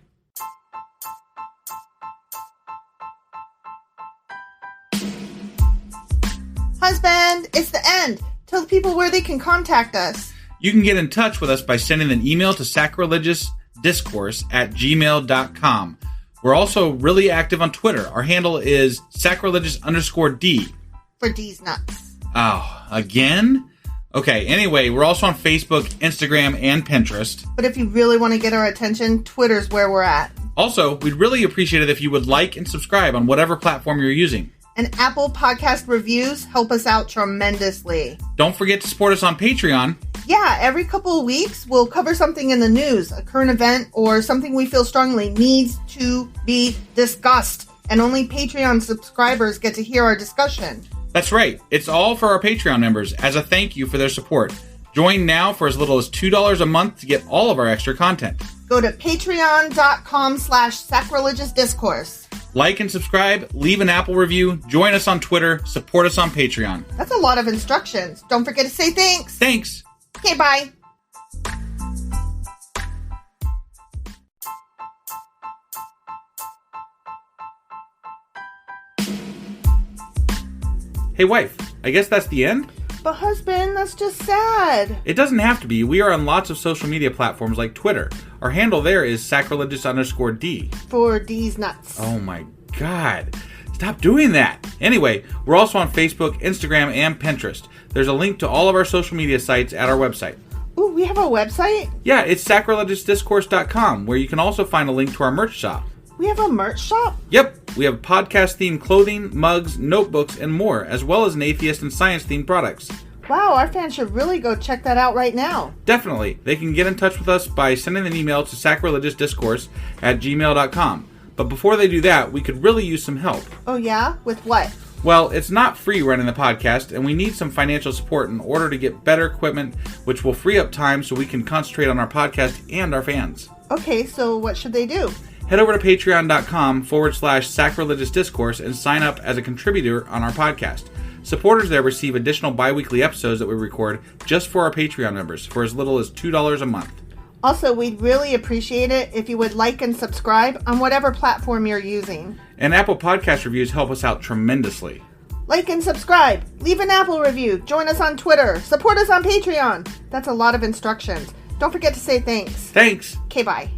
Husband, it's the end. Tell the people where they can contact us. You can get in touch with us by sending an email to sacrilegiousdiscourse@gmail.com. We're also really active on Twitter. Our handle is sacrilegious_D. For D's nuts. Oh, again? Okay, anyway, we're also on Facebook, Instagram, and Pinterest. But if you really want to get our attention, Twitter's where we're at. Also, we'd really appreciate it if you would like and subscribe on whatever platform you're using. And Apple Podcast reviews help us out tremendously. Don't forget to support us on Patreon. Yeah, every couple of weeks, we'll cover something in the news, a current event, or something we feel strongly needs to be discussed. And only Patreon subscribers get to hear our discussion. That's right. It's all for our Patreon members as a thank you for their support. Join now for as little as $2 a month to get all of our extra content. Go to patreon.com/sacrilegiousdiscourse. Like and subscribe, leave an Apple review, join us on Twitter, support us on Patreon. That's a lot of instructions. Don't forget to say thanks. Thanks. Okay, bye. Hey, wife, I guess that's the end? But husband, that's just sad. It doesn't have to be. We are on lots of social media platforms like Twitter. Our handle there is sacrilegious_D. For D's nuts. Oh my God. Stop doing that. Anyway, we're also on Facebook, Instagram, and Pinterest. There's a link to all of our social media sites at our website. Ooh, we have a website? Yeah, it's sacrilegiousdiscourse.com, where you can also find a link to our merch shop. We have a merch shop? Yep. We have podcast-themed clothing, mugs, notebooks, and more, as well as an atheist and science-themed products. Wow, our fans should really go check that out right now. Definitely. They can get in touch with us by sending an email to sacrilegiousdiscourse@gmail.com. But before they do that, we could really use some help. Oh yeah? With what? Well, it's not free running the podcast, and we need some financial support in order to get better equipment, which will free up time so we can concentrate on our podcast and our fans. Okay, so what should they do? Head over to patreon.com/sacrilegious discourse and sign up as a contributor on our podcast. Supporters there receive additional bi-weekly episodes that we record just for our Patreon members for as little as $2 a month. Also, we'd really appreciate it if you would like and subscribe on whatever platform you're using. And Apple Podcast reviews help us out tremendously. Like and subscribe. Leave an Apple review. Join us on Twitter. Support us on Patreon. That's a lot of instructions. Don't forget to say thanks. Thanks. Okay, bye.